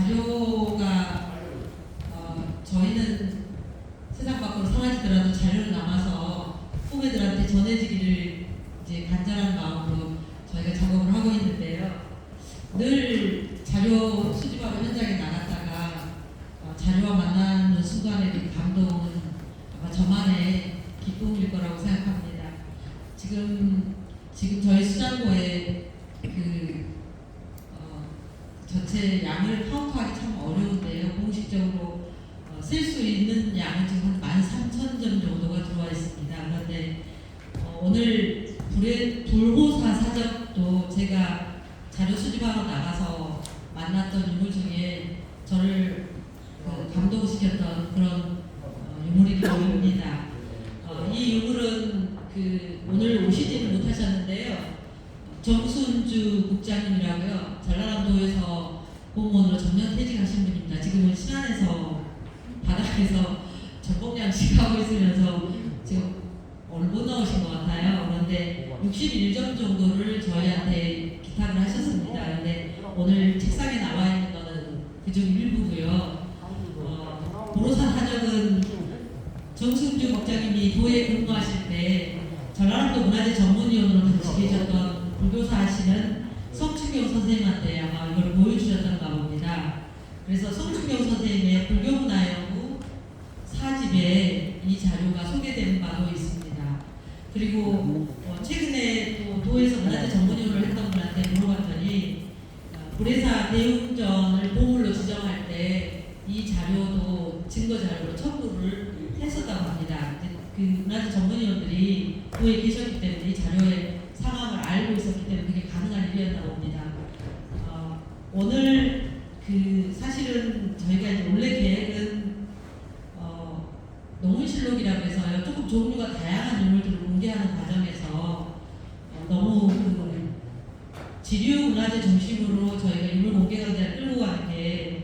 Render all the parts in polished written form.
자료가 저희는 세상 밖으로 사라지더라도 자료로 남아서 후배들한테 전해지기를 이제 간절한 마음으로 저희가 작업을 하고 있는데요. 늘 자료 수집하러 현장에 나갔다가 자료와 만나는 순간의 그 감동은 아마 저만의 기쁨일 거라고 생각합니다. 지금 저희 수장고에 전체 양을 카운트하기 참 어려운데요. 공식적으로 셀 수 있는 양은 지금 한 13,000점 정도가 들어와 있습니다. 그런데 오늘 불호사 사적도 제가 자료 수집하러 나가서 만났던 인물 중에 저를 감동시켰던 그런 유물이기도 합니다. 이 유물은 오늘 오시지는 못하셨는데요. 정순주 국장님이라고요. 전라남도에서 공무원으로 정년 퇴직하신 분입니다. 지금은 신안에서 바닥에서 전복양식 하고 있으면서 지금 오늘 못 나오신 것 같아요. 그런데 61점 정도를 저희한테 기탁을 하셨습니다. 그런데 오늘 책상에 나와 있는 거는 그중 일부고요. 보로사 사적은 정순주 국장님이 도에 근무하실 때 전라남도 문화재 전문위원으로 같이 계셨던 불교사 하시는 성춘경 선생님한테 아마 이걸 보여주셨던가 봅니다. 그래서 성춘경 선생님의 불교문화연구 4집에 이 자료가 소개된 바도 있습니다. 그리고 최근에 또 도에서 문화재 전문위원을 했던 분한테 물어봤더니 불회사 대웅전을 보물로 지정할 때 이 자료도 증거 자료로 첨부를 했었다고 합니다. 그 문화재 전문위원들이 도에 계셨기 때문에 이 자료의 상황을 알고 있었기 때문에 그게 가능한 일이었다고 봅니다. 오늘 사실은 저희가 이제 원래 계획은 농문실록이라고 해서요. 조금 종류가 다양한 유물들을 공개하는 과정에서 너무 지류 문화재 중심으로 저희가 유물 공개 강좌를 끌고 가는 게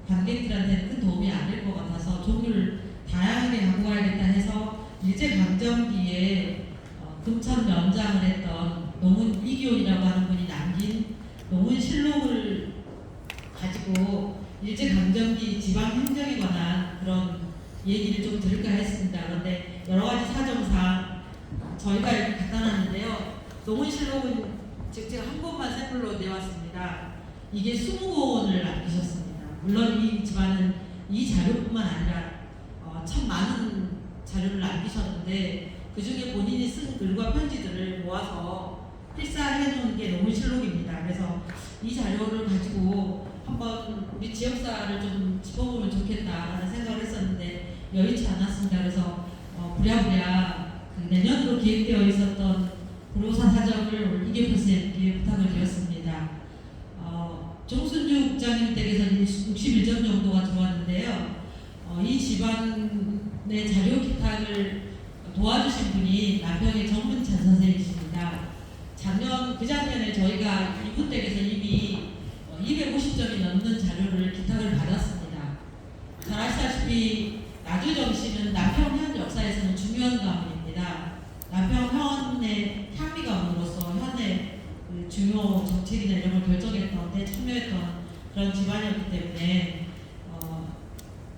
관객들한테는 큰 도움이 안 될 것 같아서 종류를 다양하게 갖고 가야겠다 해서 일제강점기에 금천 면장을 했던 농문 이기온이라고 하는 분이 남긴 농문실록을 가지고 일제강점기 지방행정에 관한 그런 얘기를 좀 들을까 했습니다. 그런데 여러 가지 사정상 저희가 이렇게 갖다 놨는데요. 농문실록은 제가 한 권만 샘플로 내왔습니다. 이게 20권을 남기셨습니다. 물론 이 집안은 이 자료뿐만 아니라 참 많은 자료를 남기셨는데 그 중에 본인이 쓴 글과 편지들을 모아서 필사해 놓은 게 농문실록입니다. 그래서 이 자료를 가지고 한번 우리 지역사를 좀 짚어보면 좋겠다라는 생각을 했었는데 여의치 않았습니다. 그래서 부랴부랴 내년으로 계획되어 있었던 불호사 사적을 이계표 선생님께 부탁을 드렸습니다. 정순주 국장님 댁에서는 61점 정도가 들어왔는데요. 이 집안의 자료 기탁을 도와주신 분이 남평의 정문찬 선생님이십니다. 그작년에 저희가 이분 댁에서 이미 250점이 넘는 자료를 기탁을 받았습니다. 잘 아시다시피 나주정 씨는 남평현 역사에서는 중요한 가문입니다. 남평현의 향미 가문으로서 현의 중요 정책이나 이런 걸 결정했던 데 참여했던 그런 집안이었기 때문에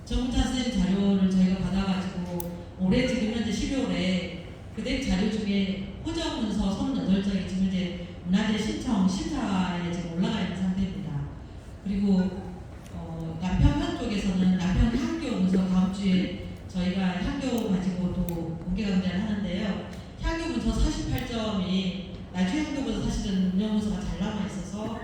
정문찬 선생님 자료를 저희가 받아가지고 올해 지금 현재 12월에 그댁 자료 중에 호정 문서 38장이 지금 이제 문화재 신청 심사에 지금 올라가 있는 상태입니다. 그리고 남평현 쪽에서는 남평 향교 문서 다음 주에 저희가 향교 가지고 또 공개 강좌를 하는데요. 향교 문서 48점이 나주 향교보다 사실은 운영 문서가 잘 남아 있어서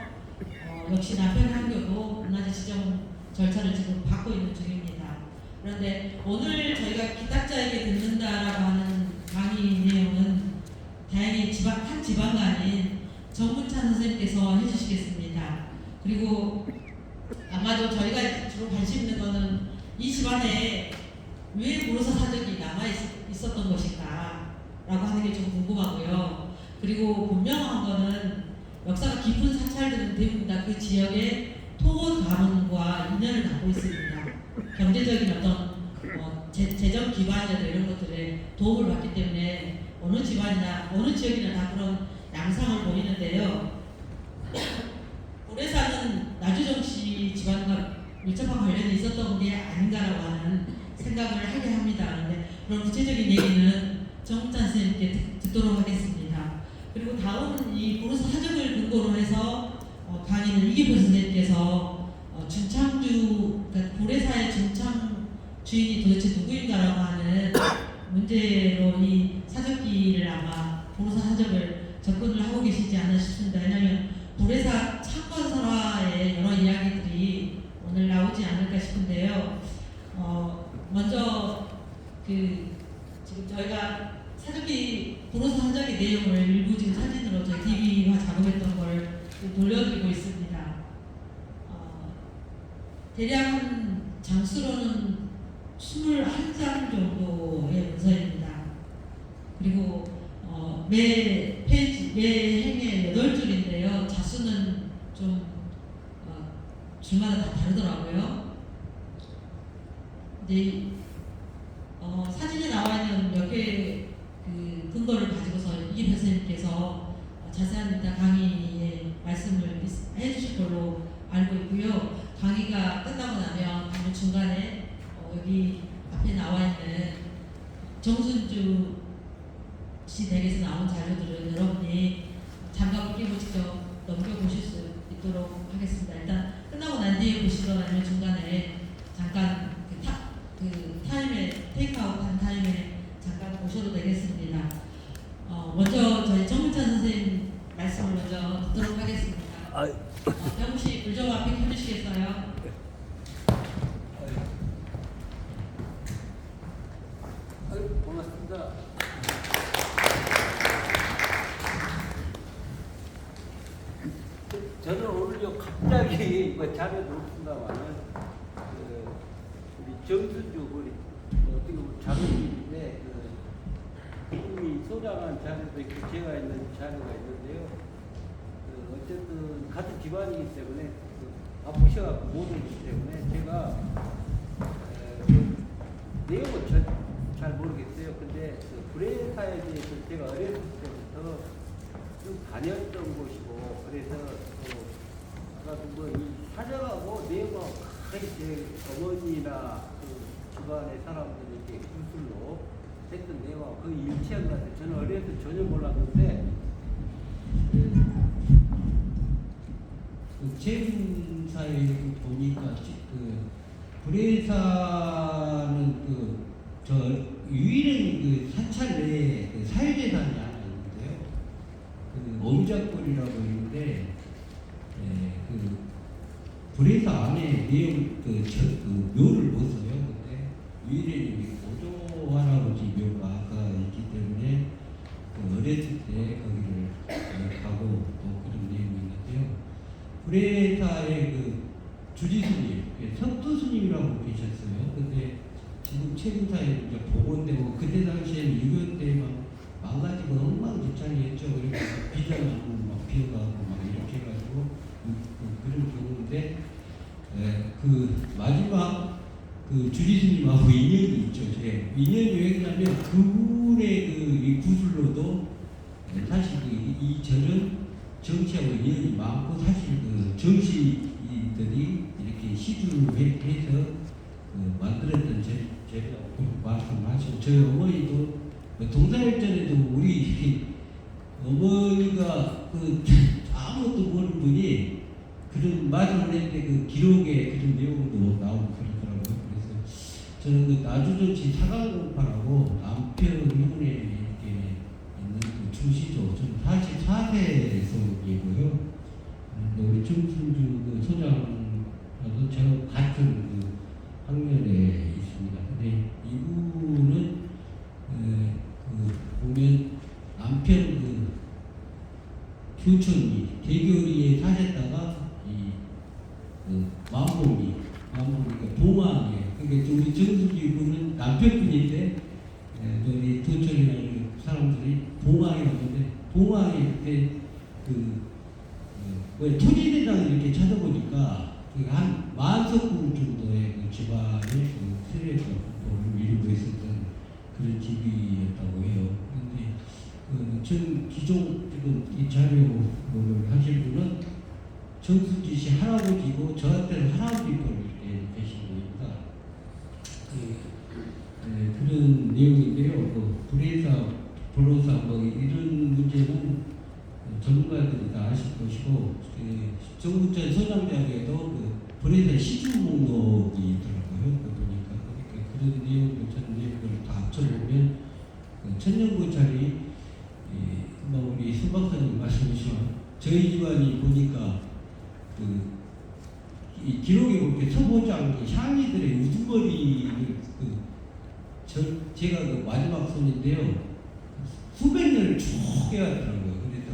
역시 남평 향교도 문화재 지정 절차를 지금 받고 있는 중입니다. 그런데 오늘 저희가 기탁자에게 듣는다라고 하는 강의 내용은 다행히 한 지방가 아닌 정문찬 선생님께서 해주시겠습니다. 그리고 아마도 저희가 주로 관심 있는 거는 이 집안에 왜 불호사 사적이 남아 있었던 것인가 라고 하는 게 좀 궁금하고요. 그리고 분명한 거는 역사가 깊은 사찰들은 대부분 다 그 지역의 토원 가문과 인연을 갖고 있습니다. 경제적인 어떤 재정 기반이나 이런 것들에 도움을 받기 때문에 어느 집안이나 어느 지역이나 다 그런 양상을 보이는데요. 고래사는 나주정 씨 집안과 밀접한 관련이 있었던 게 아닌가라고 하는 생각을 하게 합니다. 그런데 그런 구체적인 얘기는 정국찬 선생님께 듣도록 하겠습니다. 그리고 다음은 이 보로사 사적을 근거로 해서 강의는 이기표 선생님께서 중창주, 그러니까 고래사의 중창 주인이 도대체 누구인가라고 하는 문제로 이 사적기를 아마 보로사 사적을 접근을 하고 계시지 않나 싶습니다. 왜냐하면 고래사 창건설화의 여러 이야기들이 오늘 나오지 않을까 싶은데요. 먼저 지금 저희가 사적기 보로사 사적의 내용을 일부 지금 사진으로 저희 DB화 작업했던 걸 돌려드리고 있습니다. 대략 한 장수로는 21장 정도의 문서입니다. 그리고 매 페이지, 매 행에 8줄인데요. 자수는 좀 줄마다 다 다르더라고요. 근데 사진에 나와 있는 몇 개의 근거를 가지고서 이기표 선생님께서 자세한 이따 강의에 말씀을 해주실 걸로 알고 있고요. 강의가 끝나고 나면 바로 중간에 여기 앞에 나와 있는 정순주 씨 댁에서 나온 자료들을 여러분이 장갑을 끼고 직접 넘겨보실 수 있도록 하겠습니다. 일단 끝나고 난 뒤에 보시거나 아니면 중간에 잠깐 타임에 테이크아웃한 타임에 잠깐 보셔도 되겠습니다. 먼저 저희 정국찬 선생님 말씀을 먼저 듣도록 하겠습니다. 병우 씨 불 좀 앞에 켜주시겠어요? 고맙습니다. 저는 오늘요 갑자기 자료도 없습니다만은 우리 정순주 우리 어떻게 보면 자료인데 이미 소장한 자료도 있고 제가 있는 자료가 있는데요. 어쨌든 같은 집안이기 때문에 바쁘셔갖고 못 오기 때문에 제가 내용은 잘 모르겠어요. 근데 브레사에 대해서 제가 어렸을 때부터 좀 다녔던 곳이고 그래서 아까 이 사정하고 내용하고 제 어머니나 집안의 사람들이 이렇게 구술로 했던 내용하고 거의 일치한 것 같아요. 저는 어렸을 때 전혀 몰랐는데 재림사에 이렇게 보니까 브레사는 저 유일한 사찰 내에 사유재산이 하나 있는데요. 오미자골이라고 있는데 브레사 안에 내용 묘를 못 써요. 근데 유일한 오조 할아버지 묘가 있기 때문에 어렸을 때 거기를 가고 또 그런 내용이 있는데요. 브레사의 주지스님, 석도 스님이라고 계셨어요. 근데 지금 최근사에 이제 복원되고 그때 당시에는 6.25 때 망가지고 엉망진창이었죠. 그러니까 비자나무 막 피어가고 막 이렇게 해가지고 그런 경우인데 마지막 주지스님하고 인연이 있죠. 인연이 왜 그러냐면 그분의 이 구슬로도 사실 이 절은 정치하고 인연이 많고 사실 정치인들이 이렇게 시주를 해서 만들었던 제라고 말씀하시고 저희 어머니도 동사일전에도 우리 어머니가 아무것도 모르는 분이 그런 말씀을 했는데 기록에 그런 내용도 나오고 그러더라고요. 그래서 저는 나주정치 사강공파라고 남평군에 이렇게 있는 주시죠. 저는 44세 소이고요. 우리 정순주 소장하고 제가 같은 학년에 있습니다. 근데 이분은 보면 남편 교촌이 대교리에 사셨다가 만복이 봉황에 그러니까 우리 정수지 분은 남편분인데 우리 교촌이라는 사람들이 봉황이라고 하는데 봉황에 그때 토지대장을 이렇게 찾아보니까 한 만석군 정도의 집안의 세력을 이루고 있었던 그런 집이었다고 해요. 그런데 전 기존 지금 이 자료를 하실 분은 정수지 씨 할아버지고 저한테는 할아버지 뻘 이렇게 계신 겁니다. 그런 내용인데요. 그 불의사, 변호사 뭐 이런 문제는 전문가들이 다 아실 것이고 정부전 소장대학에도 그 불의사 시중 목록이 있더라고요. 보니까 그러니까 그런 내용들 저런 내용들을 다 합쳐보면 천년고찰이 뭐 우리 수 박사님 말씀하시면 저희 집안이 보니까 이 기록에 보니까 서보장 향이들의 우두머리를 제가 그 마지막 손인데요. 수백 년을 쭉 해왔더라고요. 그래서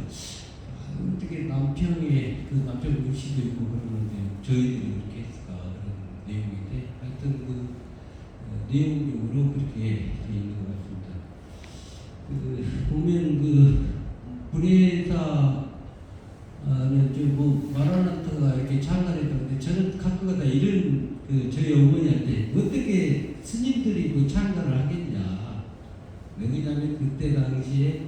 어떻게 남편의 그 남편 물씨도 있고 그러는데 저희들이 그렇게 했을까 그런 내용인데 하여튼 그 내용적으로 그렇게 되어 있는 것 같습니다. 보면 불의사는 뭐 마라나타가 이렇게 참관했다는데 저는 가끔가다 이런 저희 어머니한테 어떻게 스님들이 참관을 하겠냐. 왜냐하면 그때 당시에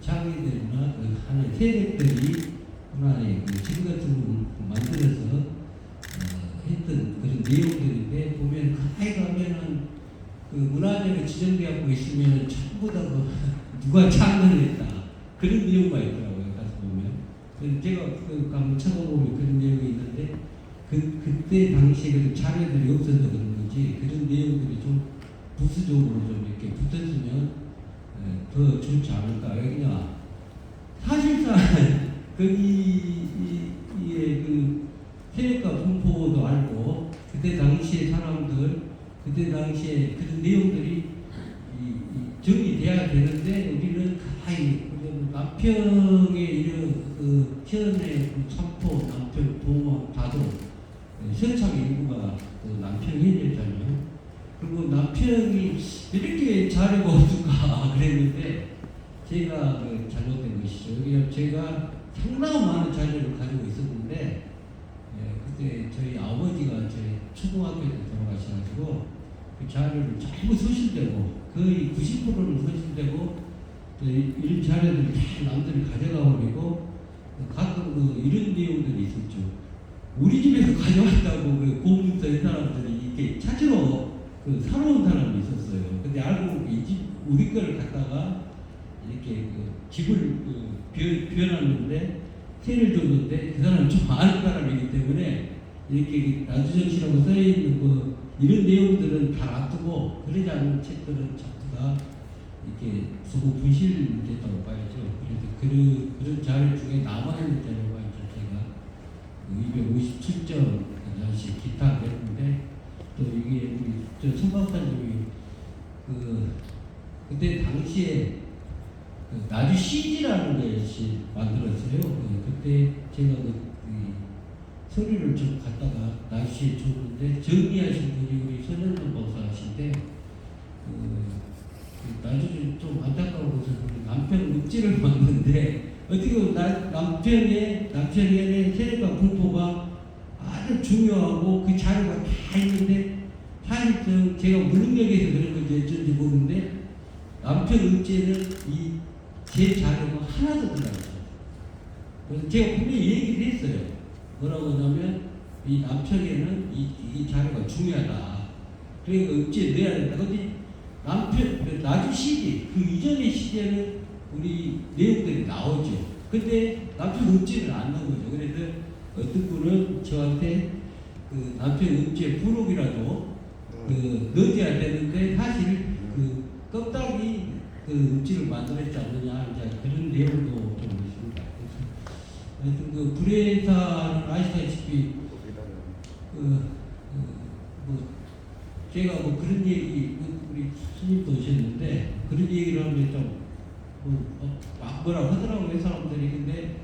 장이들이나 하나의 세력들이 하나의 신 같은 거 만들어서 했던 그런 내용들인데 보면 가까이 가면은 문화재로 지정되어 있으면 전부 다 누가 창건했다 그런 내용만 있더라고요. 가서 보면 그래서 제가 한번 찾아보면 그런 내용이 있는데 그때 당시에 그 자료들이 없어서 그런 거지 그런 내용들이 좀 부수적으로 좀 이렇게 붙었으면 더 좋지 않을까. 왜냐 사실상 거기에 그 세력과 분포도 알고 그때 당시에 사람들 그때 당시에 그런 내용들이 정리돼야 되는데 우리는 가만히 남평의 이런 현의 삼포, 남평, 봉화, 다도 선착 인구가 남평이었잖아요. 그리고 남편이 이렇게 자료가 없을까 그랬는데 제가 잘못된 것이죠. 여기 제가 상당히 많은 자료를 가지고 있었는데 그때 저희 아버지가 제 초등학교 때 돌아가셔가지고 그 자료를 전부 소실되고 거의 90%는 소실되고 이런 자료들이 다 남들이 가져가 버리고 가끔 이런 내용들이 있었죠. 우리 집에서 가져왔다고 고문서 이 사람들이 이렇게 찾으러 사러운 사람이 있었어요. 근데 알고 보니 이 집 우리 거를 갖다가 이렇게 집을 비워놨는데 세를 줬는데 그 사람은 좀 아는 사람이기 때문에 이렇게 나주정씨라고 써있는 이런 내용들은 다 놔두고 그러지 않는 책들은 전부 다 이렇게 수고 분실됐다고 봐야죠. 그래서 그런 자료 중에 남아있는 자료가 이제 제가 257점 다시 기타 했는데 또 이게 우리 저 손박사님이 그때 당시에 나주 CD라는 것이 만들었어요. 그때 제가 서류를 좀 갖다가 나주시에 줬는데 정리하신 분이 우리 손현돈 박사하신데 나중에 좀 안타까운 것은 남편 읍지를 봤는데 어떻게 보면 남편의 세력과 분포가 아주 중요하고 그 자료가 다 있는데 사실 제가 무능력에서 그런 건지 어쩐지 모르는데 남편 읍지에는 제 자료가 하나도 들어있어요. 그래서 제가 분명히 얘기를 했어요. 뭐라고 하냐면 이 남편에는 이 자료가 중요하다. 그러니까 읍지에 넣어야 된다. 근데 나주 시기 그 이전의 시기에는 우리 내용들이 나오죠. 근데 남편 읍지는 안 나온 거죠. 그래서 어떤 분은 저한테 남편 읍지의 부록이라도 넣어줘야 되는데 사실 껍데기 읍지를 만들었지 않느냐 이제 그런 내용도 좀 있습니다. 하여튼 불의사는 아시다시피 제가 그런 얘기 우리 스님도 오셨는데 그런 얘기를 하면 좀 뭐라고 하더라고요 사람들이. 근데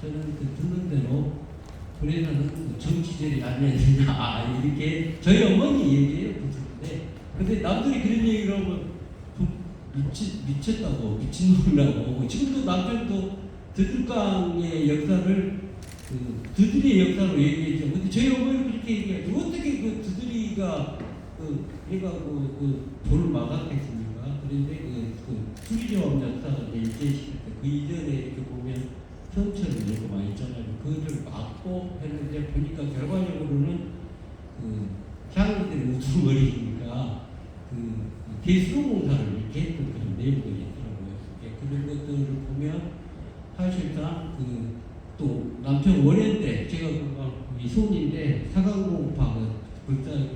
저는 듣는 대로 불의사는 정치절이 아니야 되냐 이렇게 저희 어머니 얘기해요. 근데 남들이 그런 얘기를 하면 미쳤다고 미친놈이라고. 지금도 남편도 드들강의 역사를 드들이의 역사로 얘기했죠. 근데 저희 어머니는 그렇게 얘기하죠. 어떻게 드들이가 얘가 돌을 막았겠습니까? 그런데 수리조합 역사가 일제시킬 때 그 이전에 이렇게 보면 성처럼 이렇게 많이 있잖아요. 그걸 막고 했는데 보니까 결과적으로는 그 향기들이 우두머리니까 그 대수공사를 이렇게 했던 그런 내용들이 있더라고요. 예, 그런 것들을 보면 사실상 그 또 남편 월요 때 제가 이 손인데 사강공파 불사의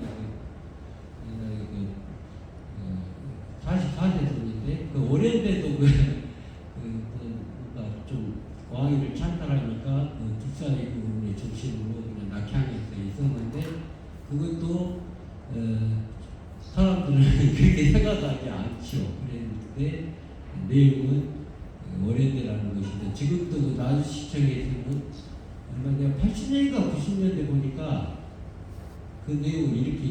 44세 손인데 그 월요 때도 뭔가 좀 왕위를 찬탈하니까 그 불사의 그분의 정신으로 그냥 낙향에서 있었는데 그것도 사람들은 그렇게 생각하지 않죠. 그랬는데 내용은 월요대라는 것인데 지금도 그 나주시청에서는 얼마 내가 80년인가 90년대 보니까 그 내용을 이렇게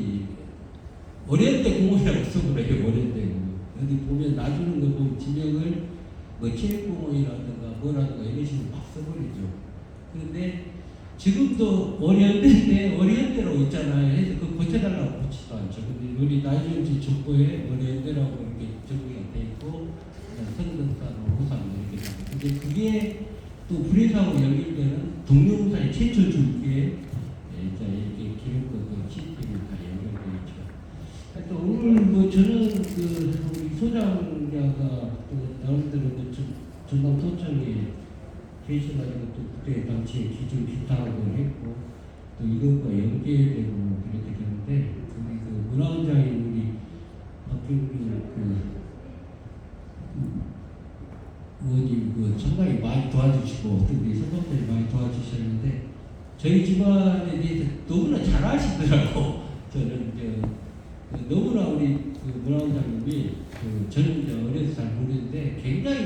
월요대 공원이라고 써버려요. 월요대 공원. 여기 보면 놔주는 거 보면 지명을 뭐 체육공원이라든가 뭐라든가 이런 식으로 막 써버리죠. 그런데 지금도 월요대인데 월요대라고 있잖아요. 해서 그거 고쳐달라고 붙이지도 않죠. 근데 우리 나주시 족보에 월요대라고 이렇게 정리가 돼 있고 성등산, 호산 이렇게 되고 근데 그게 또 불의사고 연결되는 동료무사의 최초 줄기에 이렇게 기록과 시스템이 다 연결되어 있죠. 하여튼 오늘 뭐 저는 그 우리 소장자가 또 나름대로 전남도청에 계셔가지고 또 그때 당시에 기준 기타하고 했고 또 이것과 연계되고 그렇게 되는데 우리 그 문화원장인 우리 박경규 의원님 그 상당히 많이 도와주시고 특히 선거들이 많이 도와주셨는데 저희 집안에 대해서 너무나 잘 아시더라고. 저는 이제 너무나 우리 그 문화원장님이 저는 이제 어려서 잘 모르는데 굉장히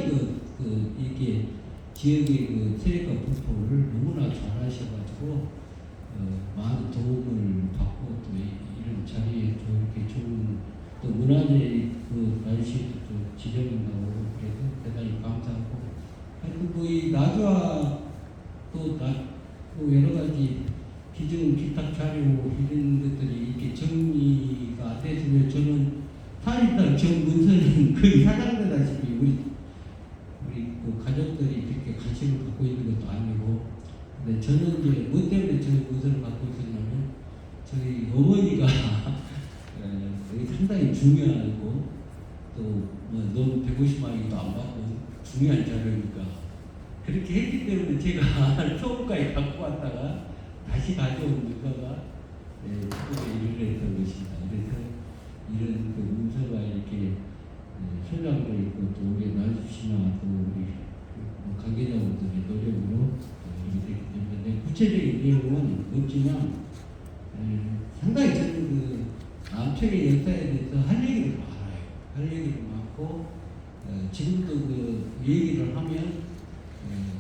이렇게 지역의 그 세력과 분포를 너무나 잘 하셔가지고 많은 도움을 받고 또 이런 자리에 또 이렇게 좋은 또 문화재 그 날씨도 또 지정이 나오고 그래서 대단히 감사하고 하여튼 이 나주와 또 여러 가지 기증 기탁 자료 이런 것들이 이렇게 정리가 안 됐으면 저는 사실상 저 문서는 거의 사장되다시피 우리 그 가족들이 그렇게 관심을 갖고 있는 것도 아니고 근데 저는 이제 뭐 때문에 저 문서를 갖고 있었냐면 저희 어머니가 상당히 중요하고 또 뭐 너무 150만원도 안 받고 중요한 자료니까 그렇게 했기 때문에 제가 처음까지 갖고 왔다가 다시 가져온 문서가 그쪽에 일을 했던 것입니다. 그래서 이런 그 문서가 이렇게 소장되어 있고 또 우리 나주시나 또 우리 관계자분들의 노력으로 이렇게 됐기 때문에 구체적인 내용은 없지만 상당히 저는 그 남편의 역사에 대해서 할 얘기를 많아요. 할 얘기를 많고 지금도 그 얘기를 하면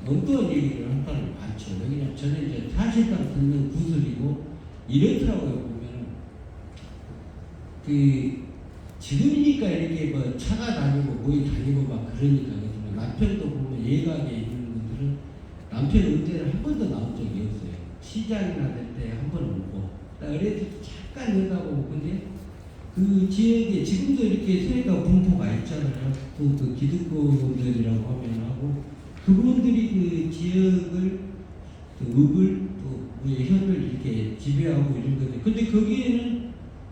어떤 얘기를 할 사람이 많죠. 왜냐면 저는 이제 사실상 듣는 구슬이고 이렇더라고요. 보면은 그 지금이니까 이렇게 뭐 차가 다니고 뭐이 다니고 막 그러니까 그렇지만 남편도 보면 예각에 있는 분들은 남편 운전을 한 번도 나온 적이 없어요. 시장이나 될 때 한 번 오고 어렸을 때 잠깐 여다 보고 근데 그 지역에 지금도 이렇게 세가 분포가 있잖아요. 또 그 기득권들이라고 하면 하고 그분들이 그 지역을 그 읍을 또 현을 이렇게 지배하고 이런 건데 근데 거기에는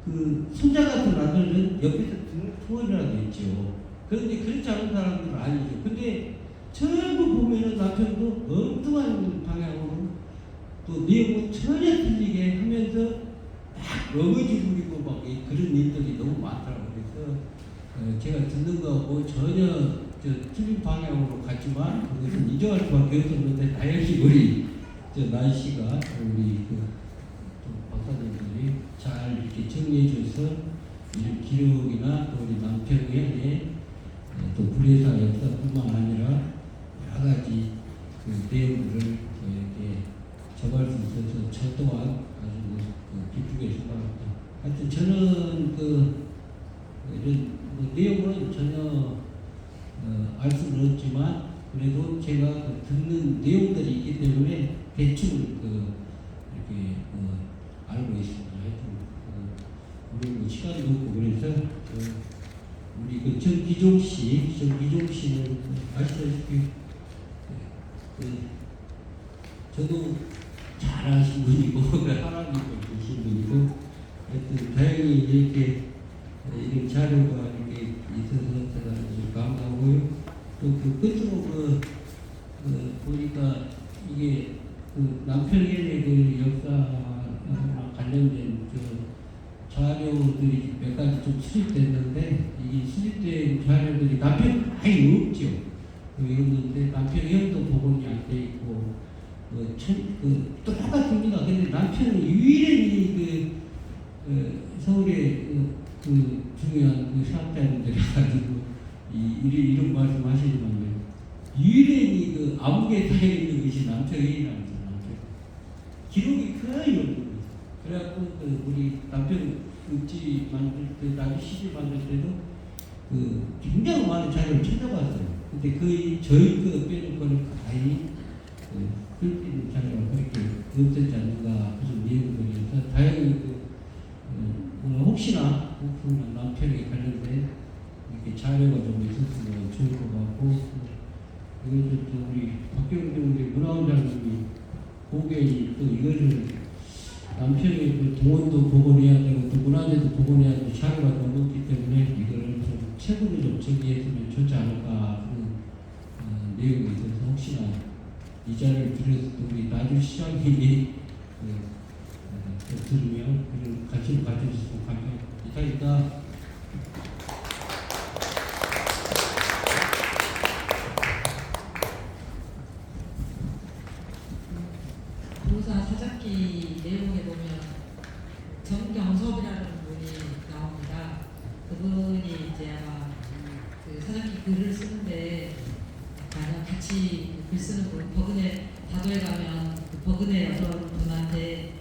그 손자 같은 아들은 옆에서 등투원이라도 있죠. 그런데 그렇지 않은 사람들은 아니죠. 근데 전부 보면은 남편도 엉뚱한 방향으로 또 내용은 전혀 틀리게 하면서 막 어거지 부리고 막 그런 일들이 너무 많더라고요. 그래서 제가 듣는 거하고 전혀 틀린 방향으로 갔지만 그것은 인정할 수밖에 없었는데 다행히 우리 날씨가 우리 그 박사님들이 잘 이렇게 정리해 줘서 이런 기록이나 또 우리 남평의 또 불회사 역사뿐만 아니라 여러 가지 그 내용들을 이렇게 접할 수 있어서 저 또한 아주 기쁘게 생각합니다. 하여튼 저는 이런 내용은 전혀 알 수는 없지만 그래도 제가 듣는 내용들이 있기 때문에 대충 이렇게 알고 있습니다. 하여튼 우리 시간도 없고 그래서 우리 정기종 씨는 아시다시피 분이고 하나님을 주신 분이고 하여튼 다행히 이렇게 이런 자료가 이렇게 있어서 제가 아주 감사하고요. 또 그 끝으로 보니까 이게 그 남편의 그 역사와 관련된 그 자료들이 몇 가지 좀 수집됐는데 이 수집된 자료들이 남편 많이 없죠. 있는데 남편 형도 복원이 안 돼 있고 똑같습니다. 근데 남편은 유일히 서울의 중요한 사업자분들이 가지고 이런 말씀하시지만 유일히 아무개 다 있는 것이 남편이라는 거죠. 기록이 거의 없는 거죠. 그래갖고 우리 남편 읍지 만들 때, 나도 시집 만들 때도 굉장히 많은 자료를 찾아봤어요. 근데 저희 빼놓고는 거의 끌리는 자료가 그렇게 없었지 않는가 그런 내용들이어서 다행히 혹시나 남편에 관련된 이렇게 자료가 좀 있었으면 좋을 것 같고 이것도 또 우리 박경준 문화원장님이 보기에 또 이거를 남편의 동원도 복원해야 되고 또 문화재도 복원해야 되고 자료가 너무 없기 때문에 이거를 좀 책으로 좀 정리했으면 좋지 않을까 그런 내용이 있어서 혹시나 이 자리를 빌어서 우리 나주 시장님이 들으면 그런 관심을 가져주시면 감사합니다. 이상입니다. 도사 사작기 내용에 보면 정경섭이라는 분이 나옵니다. 그분이 이제 아마 그 사작기 글을 쓰는데 만약 같이 글 쓰는 분 버그네 다도에 가면 그 버그네 어떤 분한테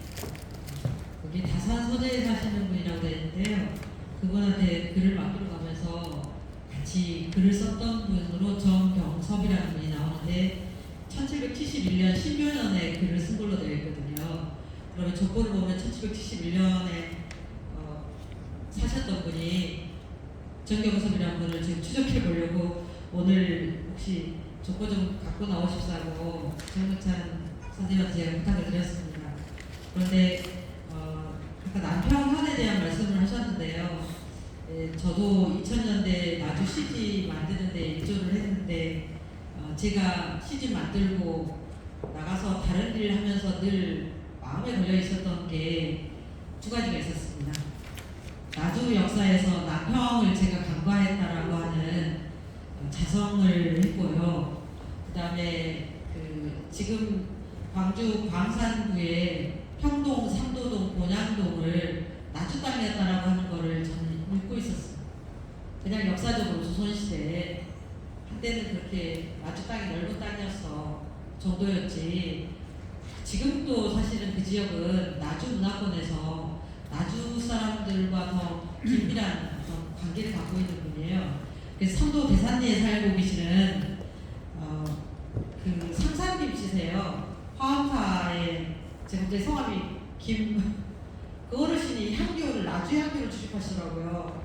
거기 다산 서재에 사시는 분이라고 되어 있는데요. 그분한테 글을 맡기러 가면서 같이 글을 썼던 분으로 정경섭이라는 분이 나오는데 1771년 신묘년에 글을 쓴 걸로 되어 있거든요. 그러면 족보를 보면 1771년에 사셨던 분이 정경섭이라는 분을 지금 추적해 보려고 오늘 혹시 족보 좀 갖고 나오십사고 정경찬 선생님한테 제가 부탁을 드렸습니다. 그런데 아까 남편에 대한 말씀을 하셨는데요. 저도 2000년대 나주 CG 만드는데 일조를 했는데 제가 CG 만들고 나가서 다른 일을 하면서 늘 마음에 걸려 있었던 게 두 가지가 있었습니다. 나주 역사에서 남평을 제가 간과했다라고 하는 자성을 했고요. 그 다음에 지금 광주 광산구에 평동, 삼도동, 본양동을 나주 땅이었다라고 하는 거를 저는 읽고 있었어요. 그냥 역사적으로 조선시대에 한때는 그렇게 나주 땅이 넓은 땅이었어 정도였지. 지금도 사실은 그 지역은 나주 문화권에서 나주 사람들과 더 긴밀한 어떤 관계를 갖고 있는 분이에요. 그래서 성도 대산리에 살고 계시는 그 상산김 씨세요. 화엄사에 제가 제 성함이 그 어르신이 향교를 나주 향교를 출입하시더라고요.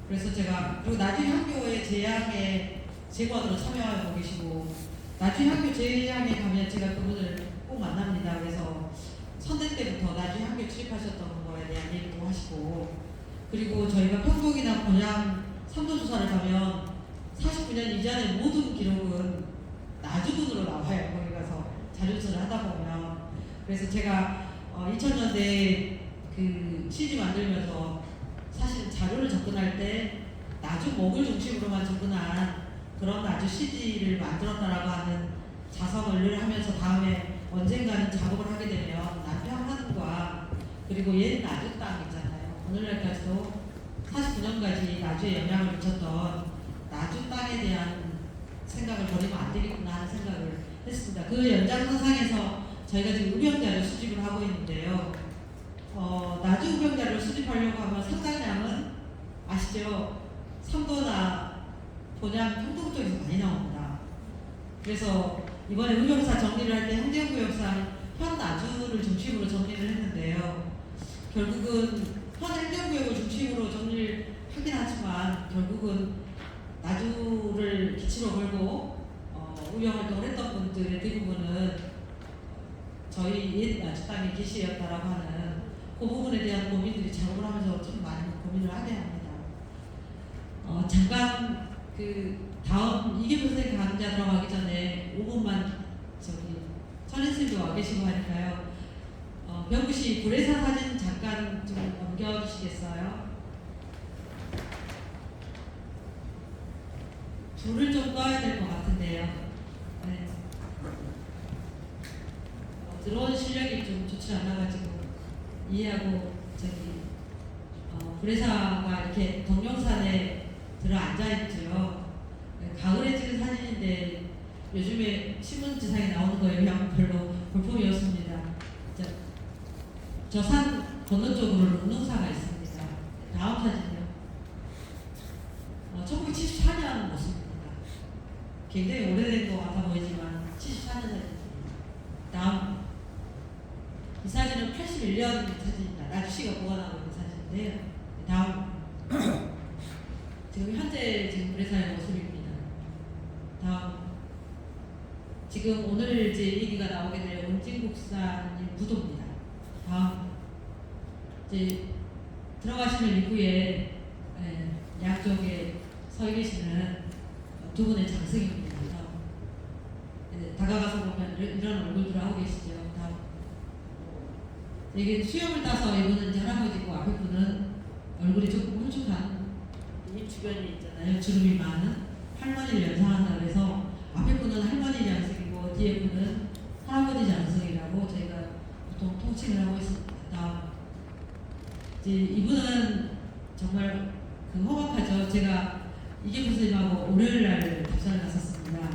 그래서 제가 그리고 나주 향교의 제향에 제관으로 참여하고 계시고 나주 향교 제향에 가면 제가 그분을 꼭 만납니다. 그래서 선대 때부터 나주 향교 출입하셨던 거에 대한 얘기도 하시고 그리고 저희가 평동이나 본양 삼도조사를 가면 49년 이전의 모든 기록은 나주군으로 나와요. 거기 가서 자료조사를 하다 보면. 그래서 제가 2000년대 그 CG 만들면서 사실 자료를 접근할 때 나주 목을 중심으로만 접근한 그런 나주 CG를 만들었다라고 하는 자성을 늘 하면서 다음에 언젠가는 작업을 하게 되면 남평하는과 그리고 옛 나주 땅 있잖아요. 오늘날까지도 49년까지 나주에 영향을 미쳤던 나주 땅에 대한 생각을 버리면 안 되겠구나 하는 생각을 했습니다. 그 연장선상에서 저희가 지금 의병자료 수집을 하고 있는데요. 나주 의병자료를 수집하려고 하면 상당량은 아시죠? 삼도나 본양, 평동 쪽에서 많이 나옵니다. 그래서 이번에 의병사 정리를 할 때 행정구역상 현 나주를 중심으로 정리를 했는데요. 결국은 현 행정구역을 중심으로 정리를 하긴 하지만 결국은 나주를 기치로 걸고 의병활동을 했던 분들의 대부분은 저희 옛 나주땅의 기시였다라고 하는 그 부분에 대한 고민들이 작업을 하면서 좀 많이 고민을 하게 합니다. 잠깐 그 다음 이계부생 강좌 들어가기 전에 5분만 저기 선생님도 와 계시고 하니까요. 병구씨 불회사 사진 잠깐 좀 넘겨주시겠어요? 불을 좀 꺼야 될 것 같은데요. 네. 들어온 실력이 좀 좋지 않아가지고 이해하고 저기 불회사가 이렇게 동영산에 들어 앉아있죠. 네, 가을에 찍은 사진인데 요즘에 신문지상에 나오는 거에 그냥 별로 볼품이었습니다. 저 산 건너쪽으로 농사가 있습니다. 다음 사진이요. 1974년 모습입니다. 굉장히 오래된 것 같아 보이지만 74년 사진입니다. 다음 이 사진은 81년 사진입니다. 나주씨가 보관하고 있는 사진인데요. 다음 지금 현재 지금 불회사의 모습입니다. 다음 지금 오늘 제 얘기가 나오게 될 원진국산의 무도입니다. 다음 이제 들어가시는 입구에 양쪽에 서 계시는 두 분의 장승입니다. 다가가서 보면 이런 얼굴들을 하고 계시죠. 다음 이게 수염을 따서 이분은 이제 할아버지고 앞에 분은 얼굴이 조금 홀쭉한 입 주변이 있잖아요. 주름이 많은 할머니를 연상한다 그래서 앞에 분은 할머니 장승이고 뒤에 분은 할아버지 장승이라고 저희가 보통 통칭을 하고 있습니다. 다음 이제 이분은 정말 그 호박하죠. 제가 이계부 선생님하고 월요일날 답사를 갔었습니다.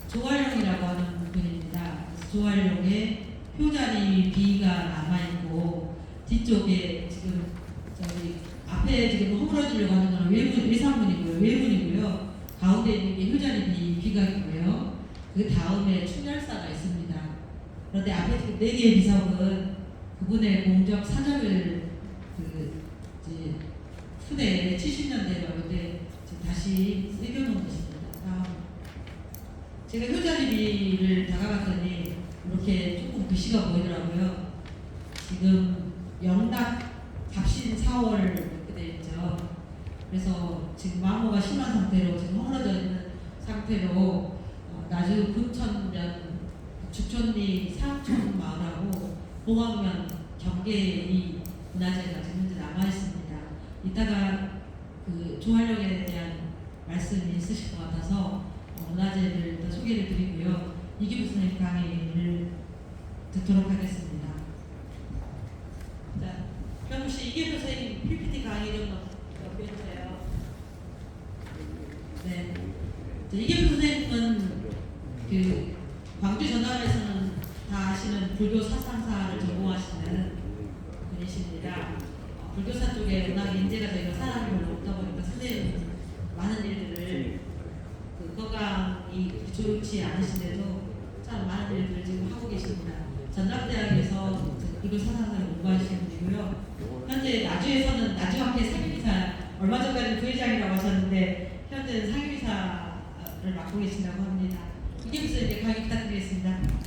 조활용이라고 하는 분입니다. 조활용에 표자리 B가 남아있고 뒤쪽에 지금 저기 앞에 지금 허물어지려고 하는 건 외상분이고요. 외분이고요. 가운데 있는 게 효자리 B각이고요. 그 다음에 충렬사가 있습니다. 그런데 앞에 지금 4개의 비석은 그분의 공적 사적을 그 이제 후대 70년대로 이제 다시 새겨놓은 것입니다. 다음 제가 효자리비를 다가갔더니 이렇게 조금 글씨가 보이더라고요. 지금 영락 갑신 4월 이렇게 돼 있죠. 그래서 지금 마모가 심한 상태로 지금 허물어져 있는 상태로 나주 금천면 죽촌리 사촌 마을하고 봉황면 경계에 이 문화재가 지금 현재 남아 있습니다. 이따가 그 조활력에 대한 말씀이 있으실 것 같아서 문화재를 더 소개를 드리고요. 이기부 선생님 강의를 듣도록 하겠습니다. 자, 그럼 혹시 이기부 선생님 PPT 강의 좀 넘겨주세요. 네. 이기부 선생님은 그 광주 전남에서는 다 아시는 불교 사상사를 전공하시는 분이십니다. 불교사 쪽에 워낙 인재가 저희가 사람이 별로 없다 보니까 선생님 많은 일들을 그 건강이 좋지 않으신데도 참 많은 일들을 지금 하고 계십니다. 전남대학에서 불교 사상사를 공부하시는 분이고요. 현재 나주에서는 나주학회 상임이사 얼마 전까지 부회장이라고 하셨는데 현재는 상임이사를 맡고 계신다고 합니다. 이기부 선생님께 강의 부탁드리겠습니다.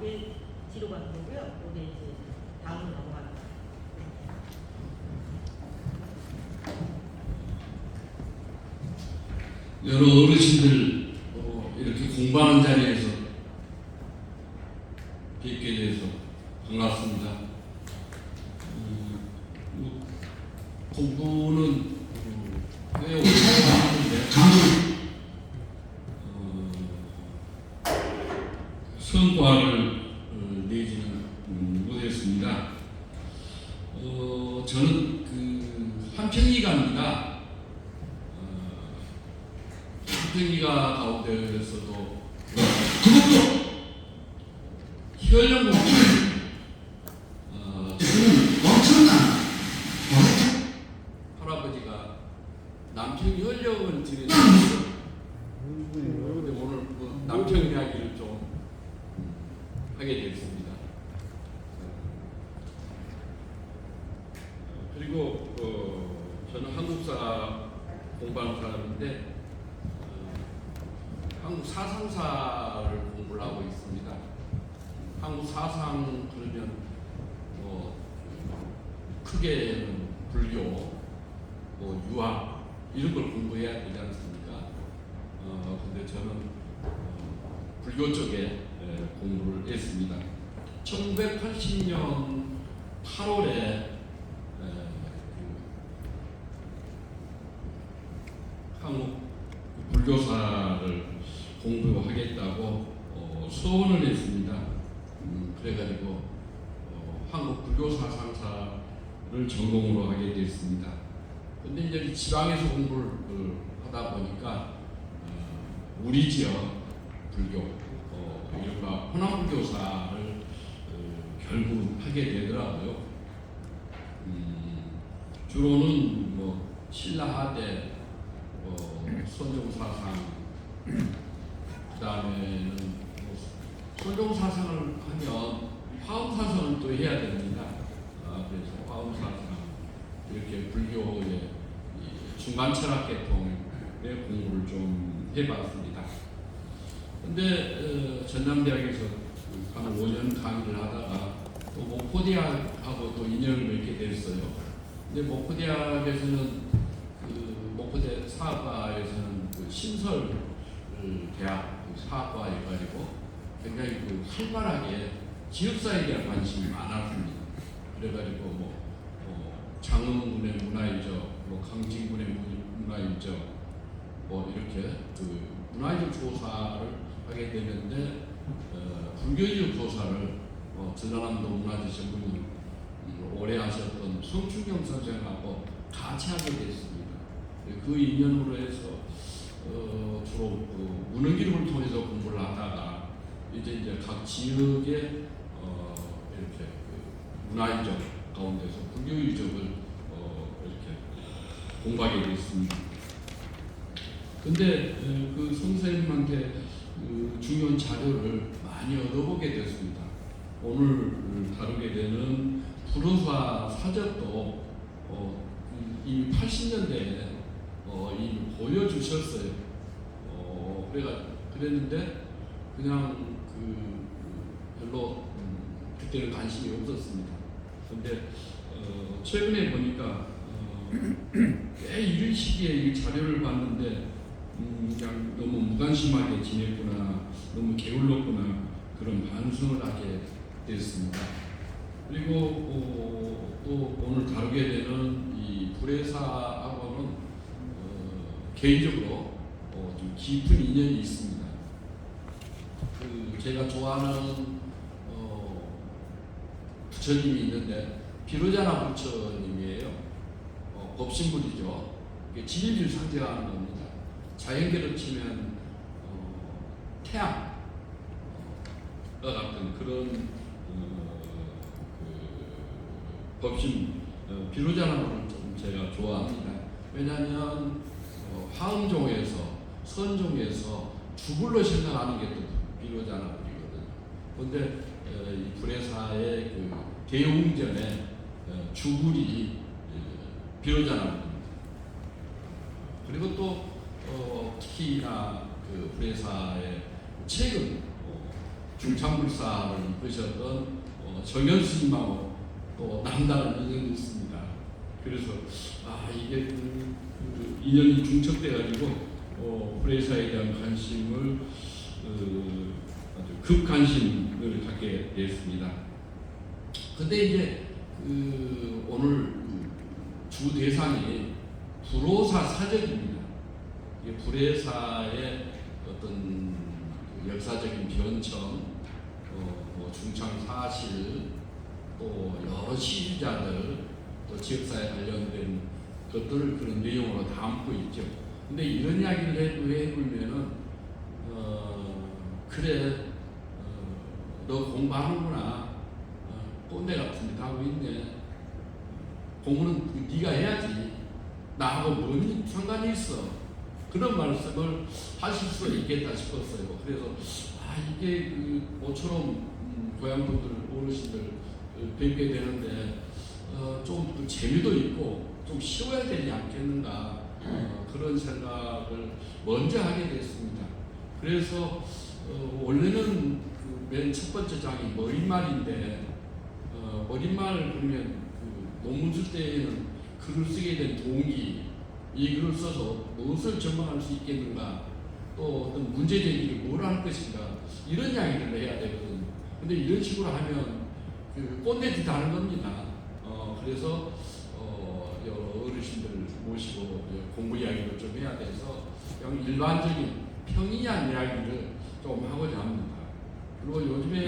이게 뒤로 가는 거고요. 이게 이제 다음으로 넘어가는 거예요. 여러 어르신들 이렇게 공부하는 자리에서 뵙게 돼서 반갑습니다. 공부는 꽤 오래 하는데 성과를 내지는 못했습니다. 저는 그 한평이갑니다. 남편이가 가운데에서도 그것도 희열령 공부 엄청난 할아버지가 남편 희열령을 드리는 근데 오늘 그 남편 이야기를 좀 하게 됐습니다. 그리고 저는 한국사 공부하는 사람인데 한국 사상사를 공부를 하고 있습니다. 한국 사상 그러면 크게는 불교, 유학 이런 걸 공부해야 되지 않습니까? 근데 저는 불교 쪽에 공부를 했습니다. 1980년 8월에 한국 불교사를 공부하겠다고 소원을 했습니다. 그래가지고 한국 불교사상사를 전공으로 하게 됐습니다. 근데 이제 지방에서 공부를 하다 보니까 우리 지역 불교, 이른바 호남불교사를 결국 하게 되더라고요. 주로는 뭐 신라하대, 선종사상, 그 다음에는 선종사상을 하면 화엄사상을 또 해야 됩니다. 그래서 화엄사상 이렇게 불교의 중간 철학 계통의 공부를 좀 해봤습니다. 근데 전남대학에서 한 5년 강의를 하다가 또 목포대학하고 또 인연을 맺게 됐어요. 근데 목포대학에서는 목포대 사학과에서는 신설 대학 사학과 해가지고 굉장히 활발하게 지역사에 대한 관심이 많았습니다. 그래가지고 장흥군의 문화유적, 강진군의 문화유적, 이렇게 문화유적 조사를 하게 되는데 불교적 조사를 전라남도 문화재전문을 오래 하셨던 성춘경 선생하고 같이 하게 됐습니다. 그 인연으로 해서 주로 문헌기록을 통해서 공부를 하다가 이제 각 지역의 이렇게 문화유적 가운데서 불교유적을 이렇게 공부하게 됐습니다. 근데 그 선생님한테 중요한 자료를 많이 얻어보게 됐습니다. 오늘 다루게 되는 불어사 사적도 이미 80년대에 이미 보여주셨어요. 그랬는데 그냥 별로 그때는 관심이 없었습니다. 근데 최근에 보니까 꽤 이른 시기에 이 자료를 봤는데 그냥 너무 무관심하게 지냈구나, 너무 게을렀구나 그런 반성을 하게 됐습니다. 그리고 또 오늘 다루게 되는 이 불회사하고는 개인적으로 좀 깊은 인연이 있습니다. 제가 좋아하는 부처님이 있는데 비로자나 부처님이에요. 법신불이죠. 진리를 상징하는 겁니다. 자연계로 치면 태양과 같은 그런 법신 비로자나를 좀 제가 좋아합니다. 왜냐하면 화엄종에서 선종에서 주불로 생각하는 게 또 비로자나불이거든요. 그런데 이 불회사의 대웅전에 주불이 비로자나불입니다. 그리고 또 특히나 불회사의 최근 중창불사를 이끄셨던 정현 스님하고 또 남다른 인연이 있습니다. 그래서 이게 인연이 중첩돼가지고 불회사에 대한 관심을 아주 급관심을 갖게 됐습니다. 근데 이제 오늘 주 대상이 불호사 사적입니다. 이게 불회사의 어떤 역사적인 변천, 중창 사실, 또 여러 시주자들, 또 지역사에 관련된 것들을 그런 내용으로 담고 있죠. 근데 이런 이야기를 해보면은 그래 너 공부하는구나 꼰대 같은 데 하고 있네 공부는 네가 해야지 나하고 뭔 상관이 있어 그런 말씀을 하실 수 있겠다 싶었어요. 그래서 이게 모처럼 고향분들 어르신들 뵙게 되는데 좀 그 재미도 있고 좀 쉬워야 되지 않겠는가 그런 생각을 먼저 하게 됐습니다. 그래서 원래는 그 맨 첫 번째 장이 머릿말인데 머릿말 그러면 그 논문 쓸 때에는 글을 쓰게 된 동기 이 글을 써서 무엇을 전망할 수 있겠는가 또 어떤 문제 제기를 뭘 할 것인가 이런 이야기를 해야 되거든요. 근데 이런 식으로 하면 그 꼰대짓 하는 겁니다. 그래서 여러 어르신들 모시고 공부 이야기를 좀 해야 돼서 그냥 일반적인 평이한 이야기를 좀 하고자 합니다. 그리고 요즘에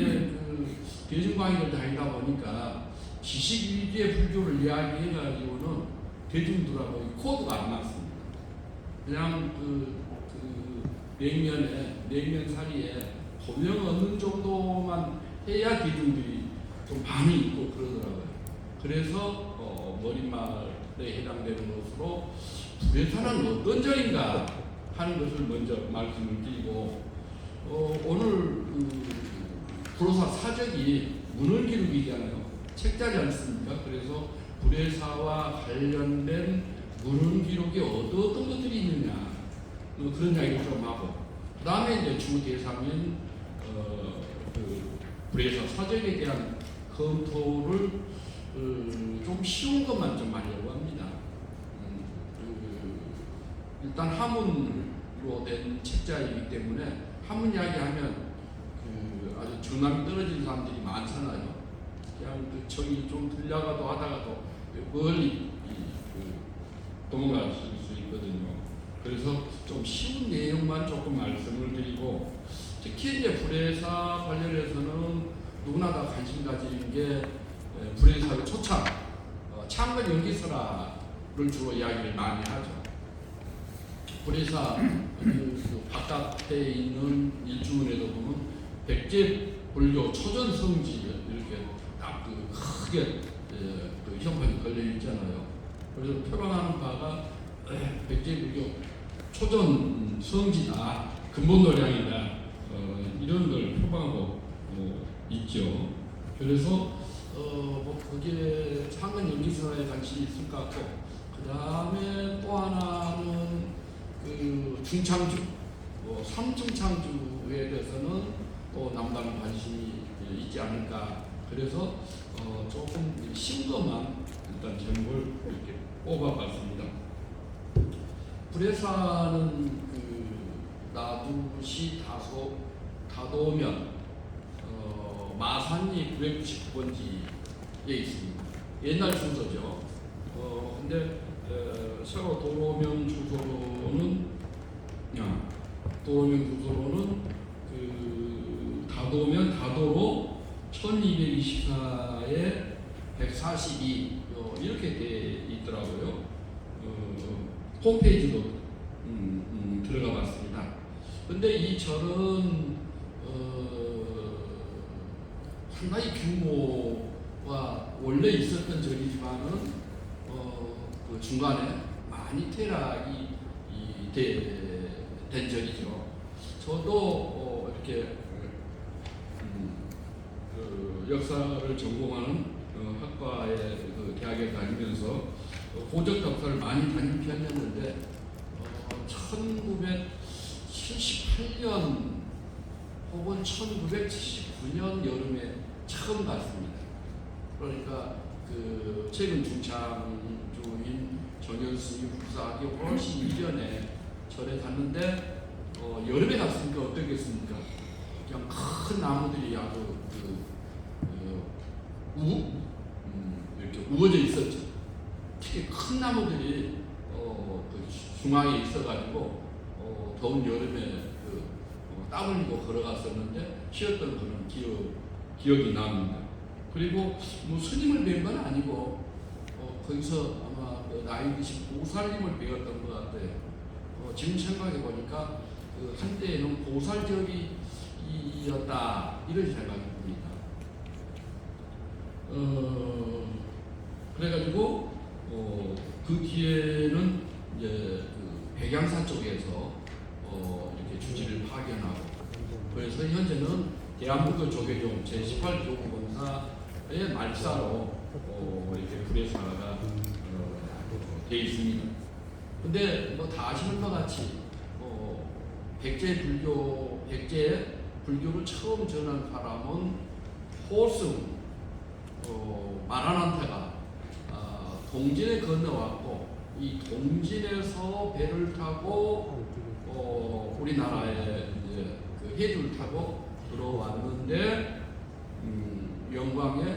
그 대중강의를 다니다 보니까 지식 위주의 불교를 이야기해가지고는 대중들하고 코드가 안 맞습니다. 그냥 냉면사리에 고명 얻는 정도만 해야 대중들이 좀 반이 있고 그러더라고요. 그래서 머릿말에 해당되는 것으로 불회사는 어떤 절인가 하는 것을 먼저 말씀을 드리고 오늘 불호사 사적이 문헌기록이잖아요. 책자지 않습니까? 그래서 불회사와 관련된 문헌기록이 어떤 것들이 있느냐 그런 이야기를 좀 하고 그 다음에 이제 주 대상인 불회사 사적에 대한 검토를 좀 쉬운 것만 좀 하려고 합니다. 일단 한문으로 된 책자이기 때문에 한문 이야기하면 아주 중남이 떨어진 사람들이 많잖아요. 그냥 저기 좀 들려가도 하다가도 멀리 도망갈 수 있거든요. 그래서 좀 쉬운 내용만 조금 말씀을 드리고 특히 이제 불회사 관련해서는 누구나 다 관심 가지는 게 불회사의 초창, 창건 연기설화를 주로 이야기를 많이 하죠. 불회사 그 바깥에 있는 일주문에도 보면 백제 불교 초전 성지 이렇게 딱 크게 그 형판이 걸려 있잖아요. 그래서 표방하는 바가 백제 불교 초전 성지다, 근본도량이다 이런 걸 표방하고 있죠. 그래서 뭐 거기에 창건 연기설화에 관심이 있을 것 같고 그 다음에 또 하나는 그 중창주, 삼중창주에 대해서는 또 남다른 관심이 있지 않을까. 그래서 조금 쉬운 것만 일단 제목을 이렇게 뽑아봤습니다. 불회사는 나두시 다도면 마산리 999번지에 있습니다. 옛날 주소죠. 근데 새로 도로명 주소로는 그 다도면 다도로 1224에 142 이렇게 돼 있더라고요. 홈페이지도 들어가 봤습니다. 근데 이 절은 상당히 규모가 원래 있었던 절이지만은 그 중간에 많이 퇴락이 된 절이죠. 저도 이렇게 그 역사를 전공하는 학과에 그 대학에 다니면서 고적 역사를 많이 다닌 편이었는데 1978년 혹은 1979년 여름에 처음 갔습니다. 그러니까 그 최근 중창주인 정현스님 국사학이 훨씬 이전에 절에 갔는데 여름에 갔으니까 어떻겠습니까? 그냥 큰 나무들이 아주 이렇게 우거져 있었죠. 특히 큰 나무들이 그 중앙에 있어가지고 더운 여름에 땀 흘리고 걸어갔었는데 쉬었던 그런 기억이 납니다. 그리고 뭐 스님을 뵌 건 아니고 거기서 아마 나이 드신 보살님을 뵈었던 것 같아요. 지금 생각해 보니까 그 한때에는 보살적이었다 이런 생각이 듭니다. 그래가지고 그 뒤에는 이제 그 백양산 쪽에서 이렇게 주지를 파견하고, 그래서 현재는 대한민국 조계종 제18교구본사의 말사로 이렇게 불회사가 되어 있습니다. 근데 뭐 다 아시는 것 같이 백제 불교를 처음 전한 사람은 호승 마라난타가 동진에 건너왔고, 이 동진에서 배를 타고 우리나라에 이제 그 해주를 타고 들어왔는데 영광에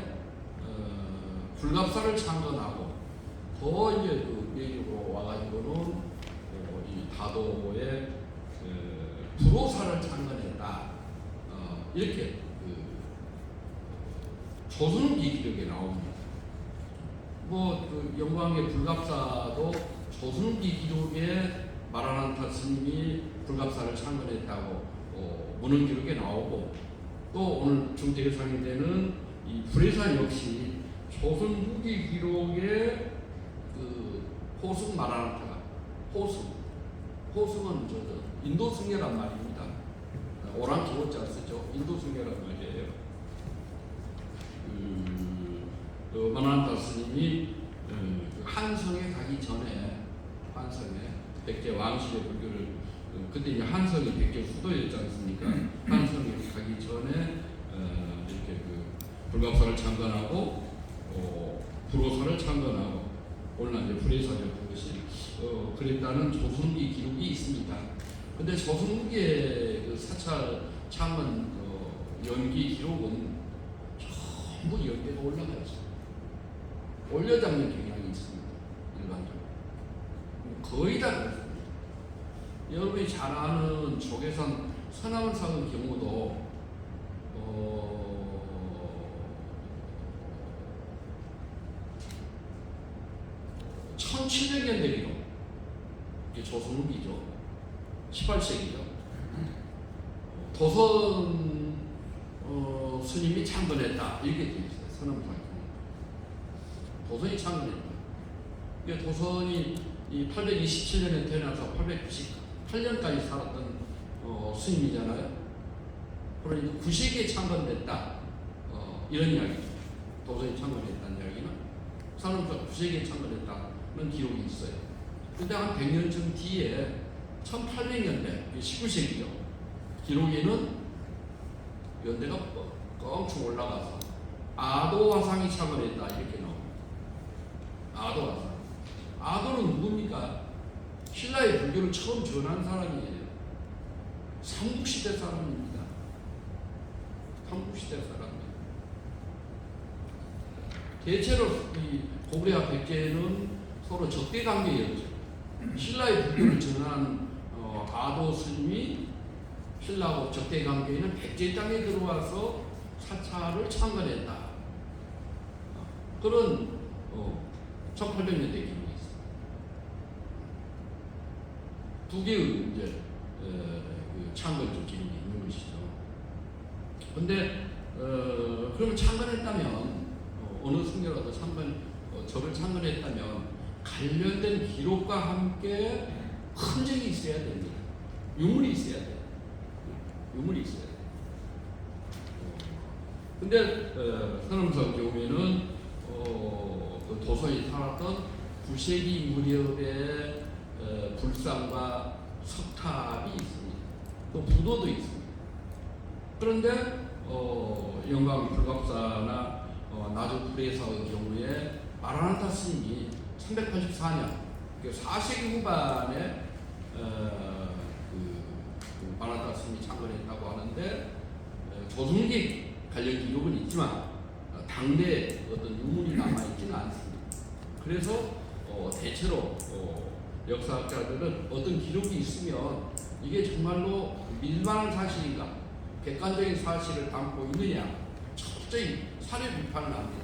불갑사를 창건하고, 더 이제 그 내륙으로 와가지고는 이 다도에 불호사를 창건했다. 이렇게 조선후기 기록에 나옵니다. 그 영광의 불갑사도 조선후기 기록에 마라난타 스님이 불갑사를 창건했다고 문헌 기록에 나오고, 또 오늘 중대상이 되는 이 불회산 역시 조선후기 기록에 그 호승 마라난타가 호승은 인도 승려란 말입니다. 오랑 기호자 쓰죠. 인도 승려란 말이에요. 마라난타 스님이 한성에 가기 전에, 한성에 백제 왕실의 불교를 그때 이제 한성이 백제 수도였지 않습니까? 한성에 가기 전에 이렇게 그 불갑사를 창건하고 불호사를 창건하고, 오늘 이제 불회사죠. 그것이 그랬다는 조선기 기록이 있습니다. 근데 조선기의 그 사찰 창건 연기 기록은 전부 연계가 올라가 있어요. 올려잡는 경향이 있습니다. 일반적으로 거의 다 그렇습니다. 여러분이 잘 아는 조계산 서남사의 경우도 1700년대 기록, 이게 조선후기죠. 18세기죠. 도선 스님이 창건했다 이렇게 되어 있어요. 서남사. 도선이 창건했다. 이게 도선이 이 827년에 태어나서 898년까지 살았던 스님이잖아요. 그러니까 9세기에 창건됐다. 이런 이야기죠. 도선이 창건했다는 이야기는 서남사 9세기에 창건했다는 기록이 있어요. 근데 한 100년쯤 뒤에 1800년대 19세기죠. 기록에는 연대가 껑충 올라가서 아도화상이 창건했다 이렇게 나옵니다. 아도화상. 아도는 누굽니까? 신라의 불교를 처음 전한 사람이에요. 삼국시대 사람입니다. 삼국시대 사람입니다. 대체로 이 고구려와 백제는 서로 적대관계였죠. 신라의 불교를 전한 아도 스님이 신라하고 적대관계에는 백제 땅에 들어와서 사찰을 창건했다. 그런 1800년대 기록이 있습니다. 두 개의 이제 그 창건적 기록이 있는 것이죠. 근데 그러면 창건했다면 어느 승려라도 절을 창건했다면 관련된 기록과 함께 흔적이 있어야 됩니다. 유물이 있어야 돼요. 유물이 있어야 돼요. 근데 서남사 경우에는 그 도선이 살았던 9세기 무렵의 불상과 석탑이 있습니다. 또 부도도 있습니다. 그런데 영광 불갑사나 나주 불회사의 경우에 마라난타 스님이 384년 4세기 후반에 그 마라난타 스님이 창건했다고 하는데 조선기 관련 기록은 있지만 당대 어떤 유물이 남아있지는 않습니다. 그래서 대체로 역사학자들은 어떤 기록이 있으면 이게 정말로 밀반한 사실인가, 객관적인 사실을 담고 있느냐 철저히 사례 비판을 합니다.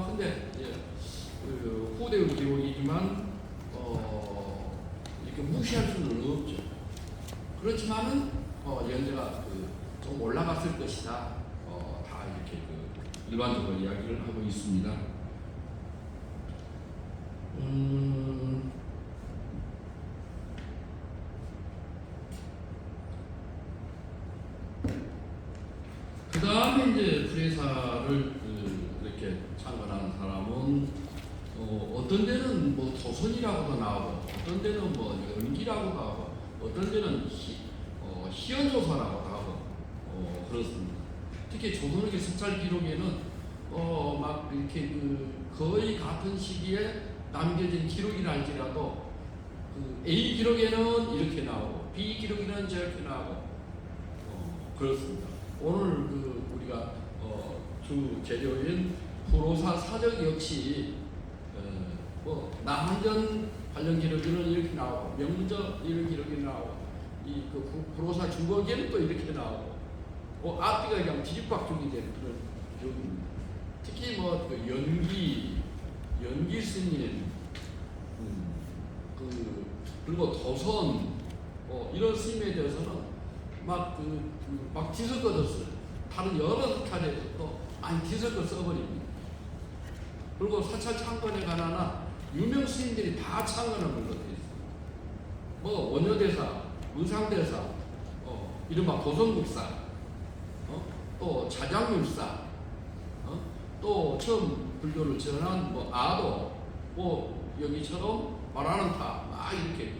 근데 그 후대의 기록이지만 이렇게 무시할 수는 없죠. 그렇지만은 연대가 좀 올라갔을 것이다. 다 이렇게 일반적으로 이야기를 하고 있습니다. 그 다음에 이제 프레사를 이렇게 창건한 사람은 어떤 데는 뭐 조선이라고도 나오고, 어떤 데는 뭐 연기라고도 하고, 어떤 데는 희연조사라고도 하고 그렇습니다. 특히 조선의 석찰 기록에는 막 이렇게 거의 같은 시기에 남겨진 기록이랄지라도 A 기록에는 이렇게 나오고 B 기록에는 저렇게 나오고 그렇습니다. 오늘 우리가 주 재료인 후로사 사적 역시 뭐 남한전 관련 기록에는 이렇게 나오고 명문전 이런 기록이 나오고 이 후로사 주거기에는 또 이렇게 나오고 앞뒤가 그냥 뒤집박죽이 되는 그런 기록입니다. 특히 뭐 연기 스님 그리고 도선 이런 스님에 대해서는 막 뒤섞어졌어요. 다른 여러 차례에서 또 많이 뒤섞어 써버립니다. 그리고 사찰 창건에 관한 유명 스님들이 다 창건한 걸로 되어 있습니다. 뭐 원효대사, 문상대사, 이른바 도선국사, 또 자장률사, 또 처음 불교를 전한 뭐 아도, 뭐 여기처럼 말하는 타, 막 이렇게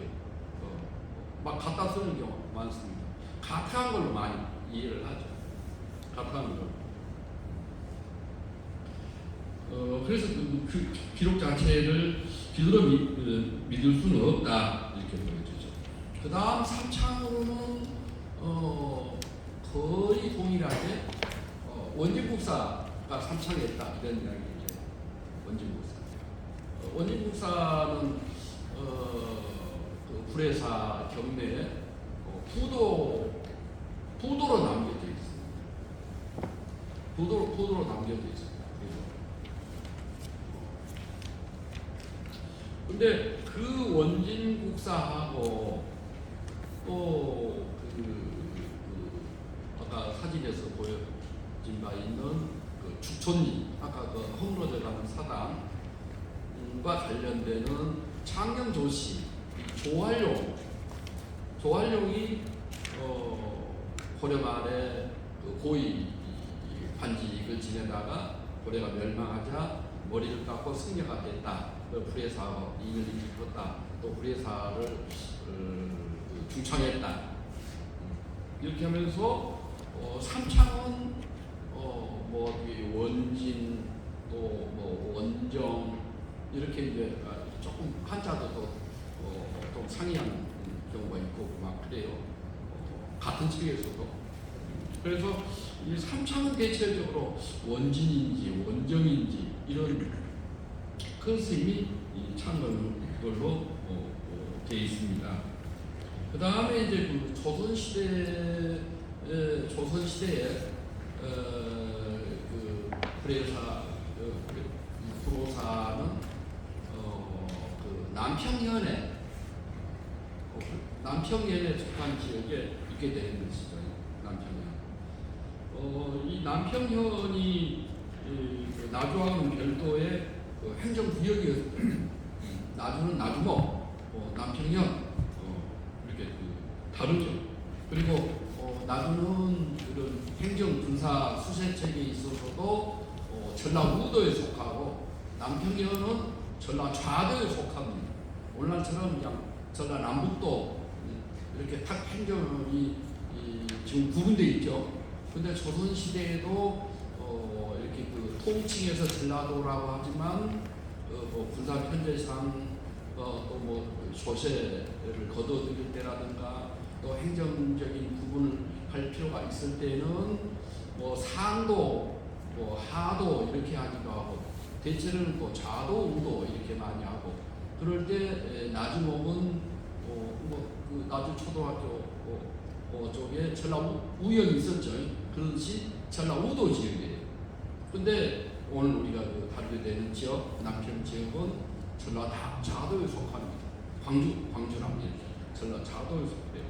막 갖다 쓰는 경우 많습니다. 가타한 걸로 많이 이해를 하죠. 가타한 걸로. 그래서 그 기록 자체를 비들어 믿을 수는 없다 이렇게 보여주죠. 그 다음 3창으로는 거의 동일하게 원진국사가 3창에 있다 이런 이야기죠. 원진국사. 원진국사는 그 불회사 경내에 부도로 남겨져 있습니다. 부도로 남겨져 있습니다. 근데 그 원진국사하고 또 아까 사진에서 보여진 바 있는 그 주촌리 아까 그 허물어져 가는 사당과 관련되는 창경조시 조활용이 고려 말에 그 고위 관직을 지내다가 고려가 멸망하자 머리를 깎고 승려가 됐다. 불회사와 인연이 깊었다. 또 불회사를 중창했다. 이렇게 하면서 삼창은 뭐 원진 또 뭐 원정 이렇게 이제 조금 한자도 좀 상이한 경우가 있고 막 그래요. 같은 책에서도. 그래서 이 삼창은 대체적으로 원진인지 원정인지 이런 컨셉이 창건걸로 되어 있습니다. 그 다음에 이제 그 조선시대에 그 불회사 불호사는 그 남평현에 속한 지역에 있게 되는 것이죠. 남평현. 이 남평현이 나주와는 별도의 행정구역이었어요. 나주는 나주모, 남평현 이렇게 다르죠. 그리고 나주는 그런 행정 군사 수세책에 있어서도 전라우도에 속하고 남평현은 전라좌도에 속합니다. 오늘날처럼 그냥 전라남북도 이렇게 탁 행정이 지금 구분되어 있죠. 근데 조선시대에도 이렇게 그 통칭해서 전라도라고 하지만 뭐 군사 편제상 또 뭐 조세를 거둬들일 때라든가 또 행정적인 구분을 할 필요가 있을 때는 뭐 상도, 뭐 하도 이렇게 하기도 하고 대체로는 또 좌도, 우도 이렇게 많이 하고 그럴 때 나주목은 그 나주 초등학교 쪽에 전라우역이 있었죠. 그것이 전라우도 지역이에요. 근데 오늘 우리가 다루게 되는 지역 남평 지역은 전라좌도에 속합니다. 광주랍니다. 전라 자도에서 그래요.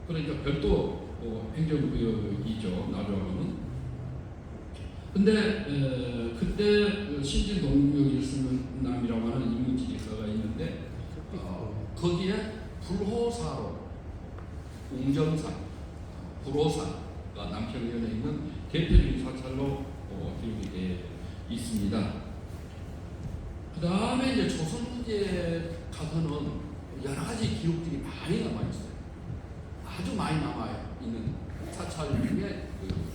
그러니까 별도 행정구역이죠. 나주하고는. 근데 그때 신진 동묘일순남이라고 하는 인문지리가가 있는데 거기에 불호사로 웅정사, 불호사가 남평면에 있는 대표적인 사찰로 기록이 되어 있습니다. 그 다음에 이제 조선 후기에 가서는 여러 가지 기록들이 많이 남아 있어요. 아주 많이 남아 있는 사찰 중에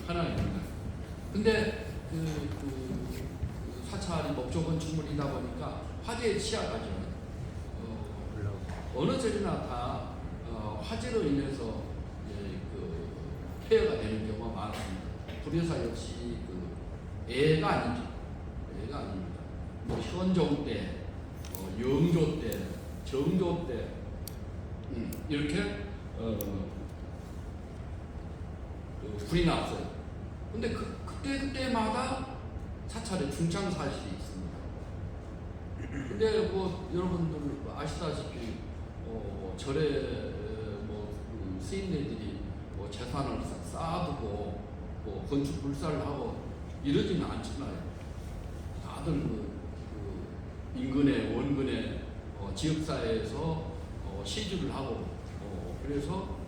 하나입니다. 근데 그 사찰이 목조 건축물이다 보니까 화재의 취약하죠. 어느 절이나 다 화재로 인해서 폐허가 되는 경우가 많습니다. 불효사 역시 애가 아니죠. 애가 아닙니다. 뭐 현종 때, 영조 때, 정조 때 이렇게 불이 났어요. 근데 그때마다 사찰에 중창사실이 있습니다. 근데 뭐 여러분들 아시다시피 절에 스님네들이 재산을 쌓아두고 건축 불사를 하고 이러지는 않잖아요. 다들 인근에 원근에 지역사회에서 시주를 하고 그래서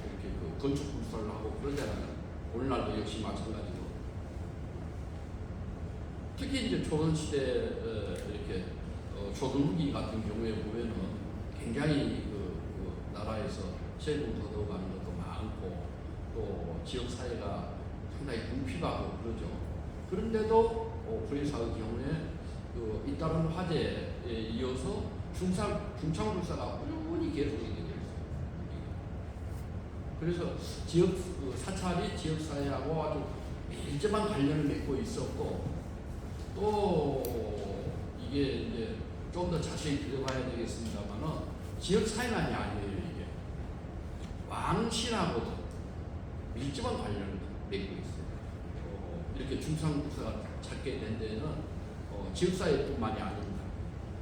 이렇게 건축 불사를 하고 그러잖아요. 오늘날도 역시 마찬가지로. 특히 이제 조선시대 이렇게 조선 후기 같은 경우에 보면은 굉장히 나라에서 세금 걷어가는 것도 많고 또 지역 사회가 상당히 궁핍하고 그러죠. 그런데도 불의사의 경우에 잇따른 화재에 이어서 중창불사가 꾸준히 계속이 되고 있어요. 그래서 지역 사찰이 지역 사회하고 아주 밀접한 관련을 맺고 있었고 또 이게 이제 좀 더 자세히 들어봐야 되겠습니다만은 지역 사회만이 아니에요. 이게 왕실하고도 밀접한 관련을 맺고 있어요. 이렇게 중창불사가 찾게 된 데는 지역사회뿐만이 아닙니다.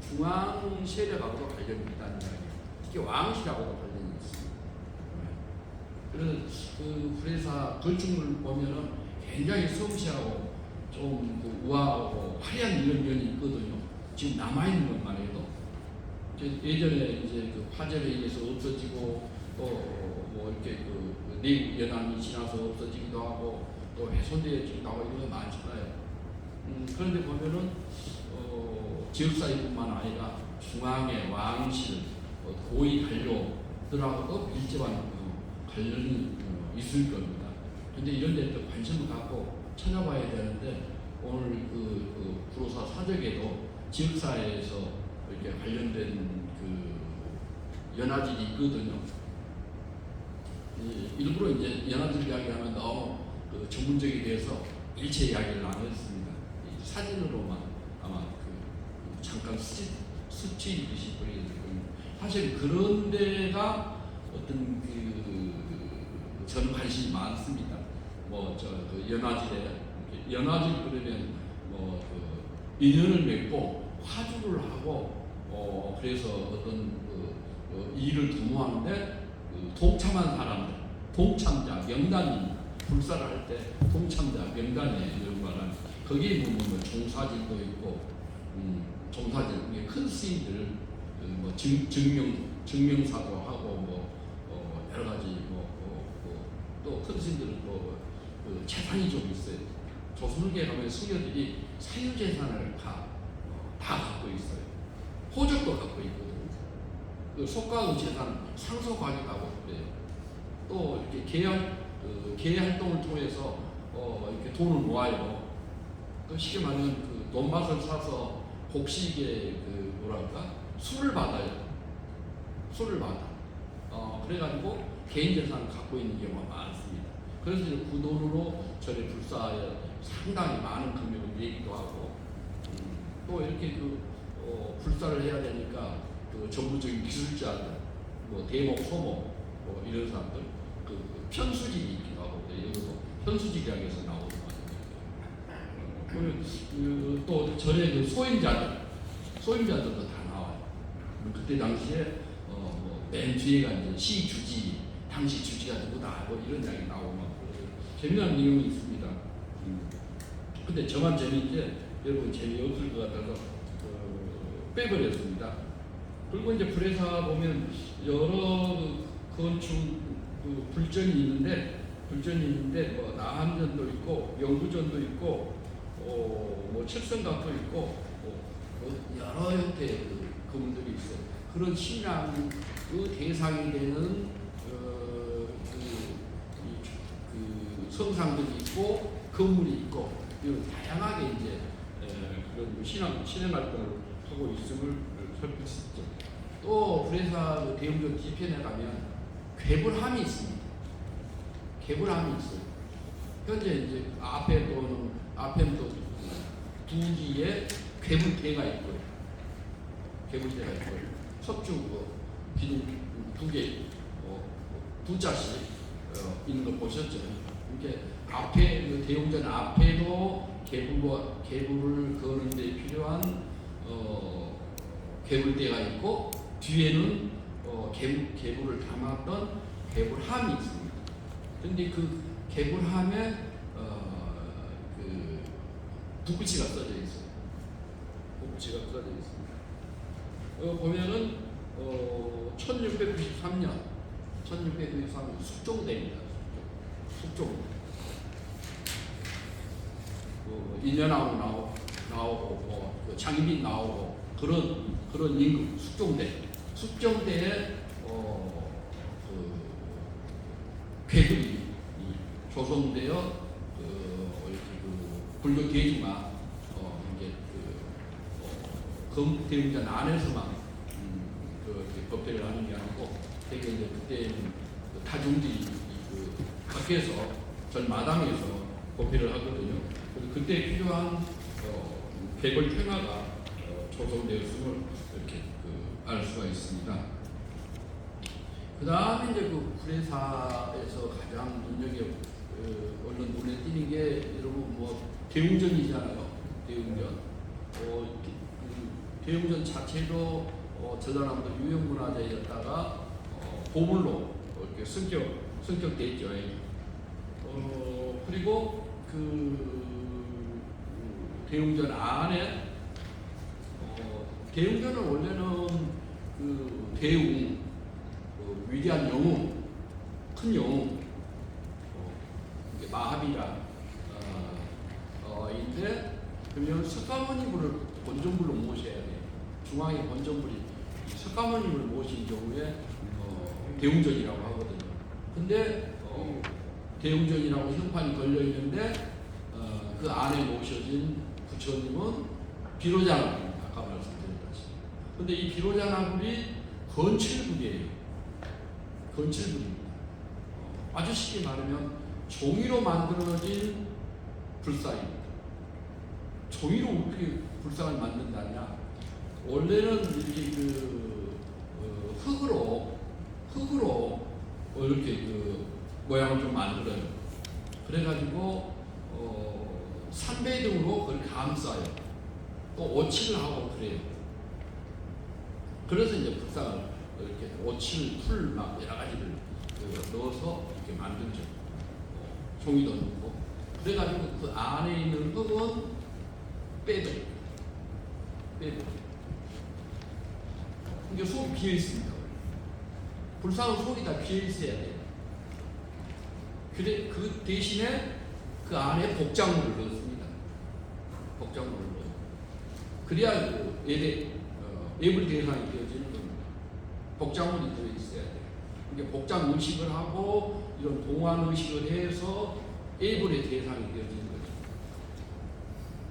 중앙 세력하고도 관련이 있다는 이야기예요. 특히 왕실하고도 관련이 있습니다. 그래서 그 불의사 건축물 보면은 굉장히 섬세하고 좀 우아하고 화려한 이런 면이 있거든요. 지금 남아있는 것만 해도 예전에 이제 그 화재로 인해서 없어지고 또 뭐 이렇게 내국 연안이 지나서 없어지기도 하고 또 훼손되어지기도 하고 이런 게 많잖아요. 그런데 보면은 지역사회뿐만 아니라 중앙의 왕실, 고위 관료들하고도 밀접한 관련이 있을 겁니다. 근데 이런 데 또 관심을 갖고 찾아봐야 되는데 오늘 그 불호사 사적에도 지역사회에서 이렇게 관련된 연화질이 있거든요. 일부러 이제 연화질 이야기하면 너무 전문적이 돼서 일체 이야기를 안 했습니다. 사진으로만 아마 잠깐 스치듯이 보여드리고 사실 그런 데가 어떤 저는 관심이 많습니다. 연화질에 그러면 인연을 맺고 화주를 하고 그래서 어떤 일을 도모하는데 동참한 사람들, 동참자 명단입니다. 불사를 할 때 동참자 명단에 연관한 거기에 보면 종사질도 있고 종사질 이게 큰 스님들 증명사도 하고 여러 가지 또 큰 스님들은 재산이 좀 있어요. 조선후기에 가면 승려들이 사유재산을 다 갖고 있어요. 호적도 갖고 있거든요. 속가의 재산 상소관이라고 그래요. 또 이렇게 계회 활동을 통해서 이렇게 돈을 모아요. 쉽게 말하면 돈밭을 사서 곡식에 술을 받아요. 술을 받아. 그래가지고 개인 재산을 갖고 있는 경우가 많습니다. 그래서 그 돈으로 절에 불사에 상당히 많은 금액을 내기도 하고 또 이렇게 불사를 해야 되니까 전문적인 기술자들, 대목, 소목 이런 사람들 편수직이 있기도 하고 이것도 편수직이라고 나오거든요. 또 절에 소임자들도 다 나와요. 그때 당시에 맨 뒤에가 이제 시 주지, 당시 주지가 누구다, 뭐 이런 이야기 나오고 막 재미난 내용이 있습니다. 근데 저만 재미있지 여러분 재미없을 것 같아서 빼버렸습니다. 그리고 이제 불회사 보면 여러 건축 불전이 있는데 뭐 나한전도 있고 영구전도 있고 뭐 칠성각도 있고 뭐 여러 형태의 그 건물들이 있어요. 그런 신앙의 대상이 되는 그 성상들이 있고 건물이 있고 이런 다양하게 이제 그런 신앙 활동을 하고 있음을 살필 수 있죠. 또 불회사 그 대웅전 뒤편에 가면 괴불함이 있습니다. 괴불함이 있어요. 현재 이제 앞에는 또 두기에 괴불대가 있고요. 괴불대가 있고요. 석주 기둥 두 개, 두 자씩 있는 거 보셨죠? 이렇게 앞에 그 대웅전 앞에도 괴불을 거는 데 필요한 괴불대가 있고 뒤에는 괴불을 담았던 괴불함이 있습니다. 그런데 그 괴불함에 그 북붙이가 써져 있어요. 북붙이가 써져 있습니다. 보면은 1693년 숙종대입니다. 숙종. 인연하고 나오고 장인빈 나오고 그런 임금 숙종대에 괴들이 조성되어 불교 계주가 이제 대웅전 안에서만 법회를 하는 게 아니고 되게 이제 그때는 다중들이 밖에서 전 마당에서 법회를 하거든요. 그래서 그때 필요한 개골 평화가 조성되었음을 이렇게 알 수가 있습니다. 그 다음에 이제 그 불회사에서 가장 눈여겨 얼른 눈에 띄는 게 여러분 뭐 대웅전이잖아요. 대웅전 자체도 전라남도 유형문화재였다가 보물로 이렇게 승격돼 있죠. 그리고 그 대웅전 안에 대웅전은 원래는 그 대웅 위대한 영웅, 큰 영웅, 마하비라 인데 그러면 석가모니불을 본전불로 모셔야 돼요. 중앙에 본전불이 석가모니불을 모신 경우에 대웅전이라고 하거든요. 근데 대웅전이라고 형판이 걸려 있는데 그 안에 모셔진 부처님은 비로자나불입니다. 아까 말씀드렸다시피. 근데 이 비로자나불이 건칠불이에요. 건칠불입니다. 아주 쉽게 말하면 종이로 만들어진 불상입니다. 종이로 어떻게 불상을 만든다냐? 원래는 이렇게 흙으로 이렇게 모양을 좀 만들어요. 그래가지고 삼배 등으로 그걸 감싸요. 또 오칠을 하고 그래요. 그래서 이제 불상을 이렇게 오칠, 풀 막 여러 가지를 넣어서 이렇게 만들죠. 종이도 넣고. 그래가지고 그 안에 있는 흙은 빼버려요. 이게 속이 비어 있습니다. 불상은 속이 다 비어 있어야 돼요. 그래 그 대신에 그 안에 복장물을 넣습니다. 복장물을 넣어요. 그래야 예불 대상이 되어지는 겁니다. 복장물이 들어 있어야 돼요. 이게 복장 의식을 하고 이런 동안 의식을 해서 예불의 대상이 되어지는 거죠.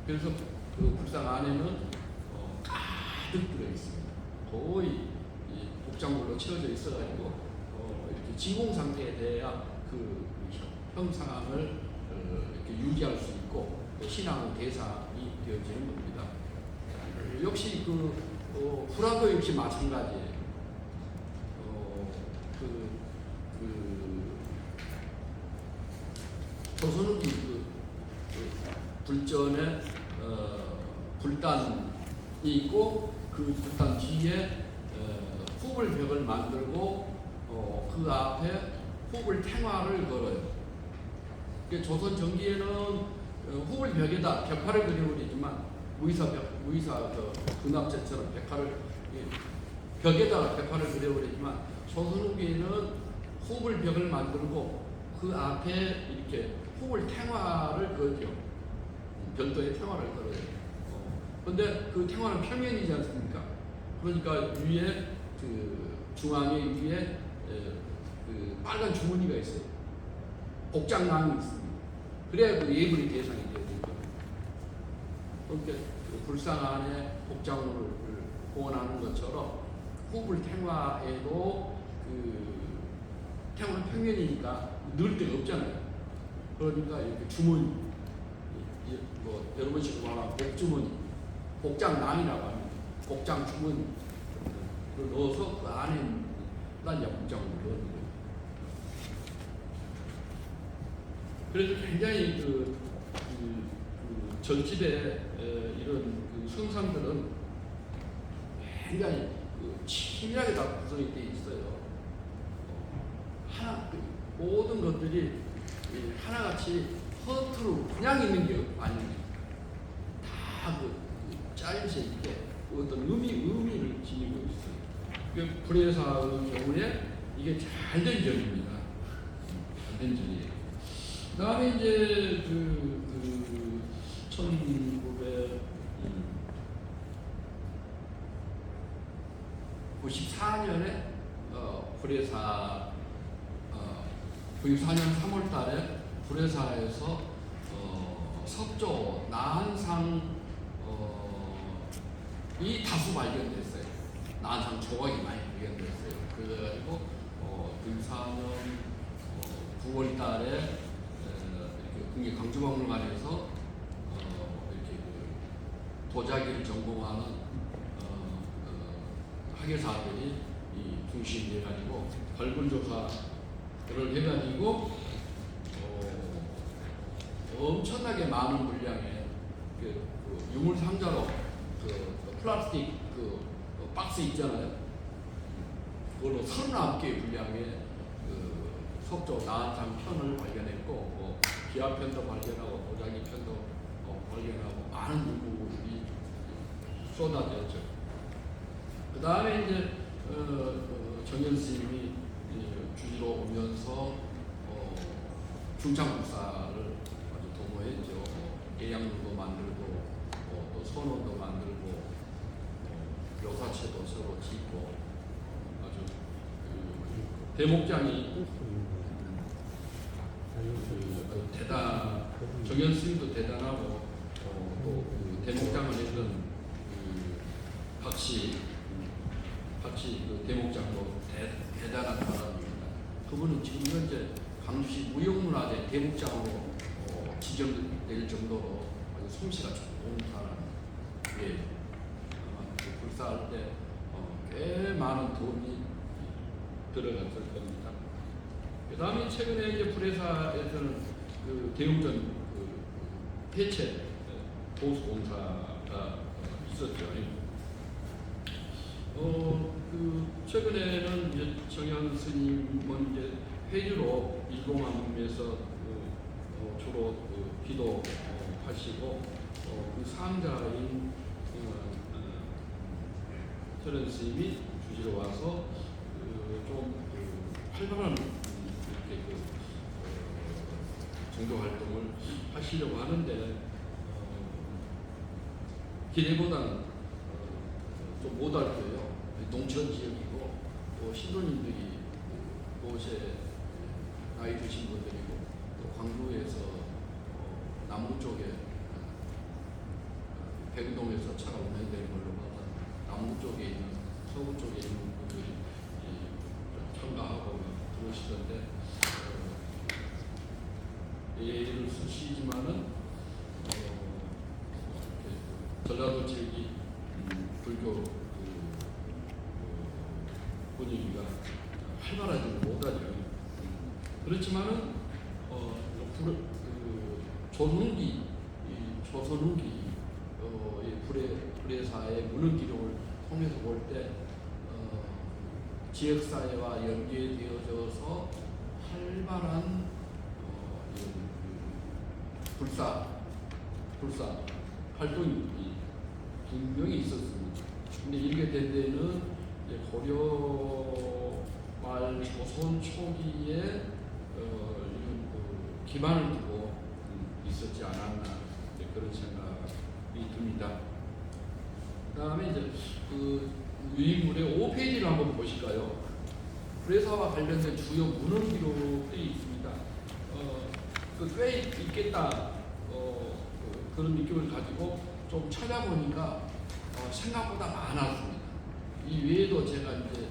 그래서 그 불상 안에는 가득 들어 있습니다. 거의 복장물로 채워져 있어가지고 이렇게 진공 상태에 대한 그 형상을 이렇게 유지할 수 있고 신앙의 대상이 되어지는 겁니다. 역시 불화도 역시 마찬가지예요. 조선은 불전에 불단이 있고 그 불단 뒤에 후보 후불 벽을 만들고 그 앞에 후불 탱화를 걸어요. 조선 전기에는 후불 벽에다 벽화를 그려버리지만 무이사 군합재처럼 벽에다가 벽화를 그려버리지만 조선 후기에는 후불 벽을 만들고 그 앞에 이렇게 후불 탱화를 그어죠. 별도의 탱화를 걸어요. 근데 그 탱화는 평면이지 않습니까? 그러니까 위에 중앙에 위에 그 빨간 주머니가 있어요. 복장망이 있습니다. 그래야 그 예불이 대상이 되죠. 그러니까 그 불상 안에 복장물을 보관하는 것처럼 후불 탱화에도 탱화는 평면이니까 넣을 데가 없잖아요. 그러니까 이렇게 주머니, 뭐 여러분 지금 말하는 복주머니, 복장낭이라고 합니다. 복장 주머니 넣어서 그 안에 난 복장을 넣는 거예요. 그래서 굉장히 절집의 이런 성상들은 굉장히 치밀하게 다 구성이 되어 있어요. 모든 것들이 하나같이 허투루 그냥 있는 게 아닙니다. 다 짜임새 있게 어떤 의미를 지니고 있어요. 불회사의 경우에 이게 잘된 점입니다. 잘된 점이에요. 그 다음에 이제 1994년에 불회사 94년 3월 달에 불회사에서 석조 나한상 이 다수 발견됐어요. 나한상 조각이 많이 발견됐어요. 그래가지고 94년 9월 달에 이렇게 국립 강주박물관에서 이렇게 도자기를 전공하는 학예사들이 중심돼가지고 발굴 조사를 해가지고 엄청나게 많은 분량의 유물 상자로 플라스틱 박스 있잖아요. 그걸로 39개의 분량의 석조 나한상 편을 발견했고 기와편도 발견하고 도자기 편도 발견하고 많은 유물이 쏟아졌죠. 그 다음에 이제 정현 스님이 주지로 오면서 중창국사를 아주 도모했죠. 예양문도 만들고 또 선원도 만들고 묘사체도 서로 짓고 아주 대목장이 정현 스님도 대단하고 또 대목장을 했던 박씨 대목장도 대단한 사람입니다. 그분은 지금 현재 광주시 무형문화재 대목장으로 지정될 정도로 아주 솜씨가 좋은 사람이에요. 불사할 때 꽤 많은 돈이 들어갔을 겁니다. 그 다음에 최근에 이제 불회사에서는 대웅전 폐체 보수공사가 있었죠. 최근에는 이제 정현 스님은 이제 회주로 일공암에서 주로 기도하시고 그 상자인 정현 스님이 주지로 와서 좀 활발한 이렇게 종교 활동을 하시려고 하는데 기대보다는 좀 못할 거예요. 농촌 지역이고 또 신도님들이 곳에 나이 드신 분들이고 또 광주에서 남부 쪽에 백운동에서 차가 운행되는 걸로 봐서 남부 쪽에 있는 서부 쪽에 있는 분들이 참가하고 그러시던데 예를 쓰시지만은 전라도 지역이 불교 분위기가 활발하지는 못하죠. 그렇지만은 조선후기 불회사의 문헌 기록을 통해서 볼 때 지역사회와 연계되어져서 활발한 이런 불사 활동이 분명히 있었습니다. 근데 이렇게 된 데는 이제 고려 말 조선 초기에 이런 기반을 두고 있었지 않았나 그런 생각이 듭니다. 그다음에 이제 그 유인물의 5페이지를 한번 보실까요? 불회사와 관련된 주요 문헌 기록들이 있습니다. 꽤 있겠다 그런 느낌을 가지고 좀 찾아보니까 생각보다 많았습니다. 이 외에도 제가 이제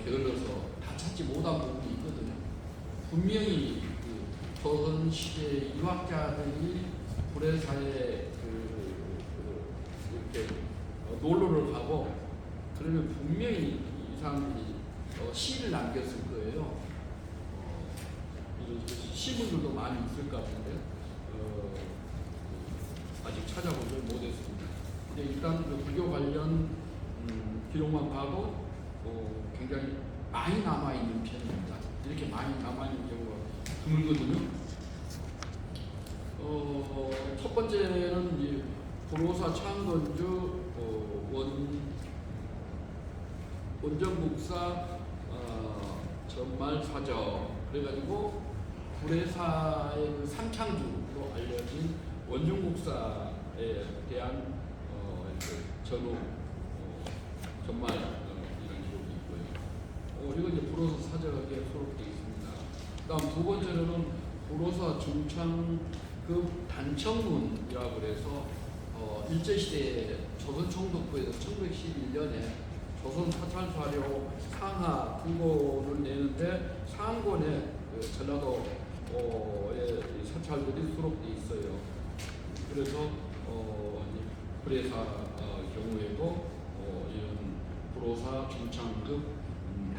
게을러서 다 찾지 못한 부분이 있거든요. 분명히 그 조선 시대 유학자들이 불회사에 이렇게 놀러를 가고 그러면 분명히 이 사람들이 시를 남겼을 거예요. 이런 시문들도 많이 있을 것 같은데 아직 찾아보지 못했습니다. 근데 일단 그 불교 관련 기록만 봐도 굉장히 많이 남아 있는 편입니다. 이렇게 많이 남아 있는 경우가 드물거든요. 첫 번째는 이제 불호사 창건주 원정국사 전말 사적 그래가지고 불회사의 그 삼창주로 알려진 원정국사에 대한 전후 전말 이런 기록이 있고요. 이거 이제 불호사 사적에 수록되어 있습니다. 그다음 두 번째로는 불호사 중창급 단청문이라고 그래서 일제시대에 조선총독부에서 1911년에 조선 사찰 사료 상하 등본을 내는데 상권에 전라도의 사찰들이 수록되어 있어요. 그래서 불회사 경우에도 이런 불호사 중창급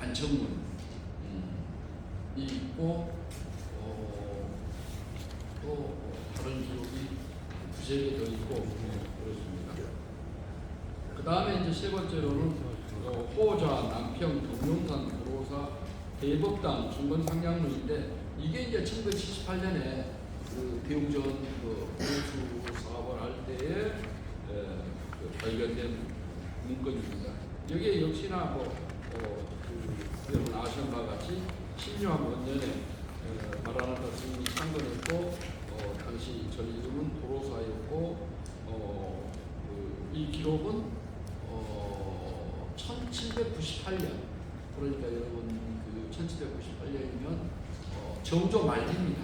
단청문이 있고 또 다른 기록이 두세 개 더 있고 그렇습니다. 그 다음에 이제 세 번째로는 호자, 남평, 동룡산, 불호사, 대법당, 중건상량문인데 이게 이제 1978년에 그 대웅전 보수 사업을 할 때에 발견된 문건입니다. 여기에 역시나 여러분 아시는 바와 같이 신유한 원년에 마라나타 스님이 창건했고 당시 전 이름은 도로사였고 이 기록은 1798년 그러니까 여러분 그 1798년이면 정조 말기입니다.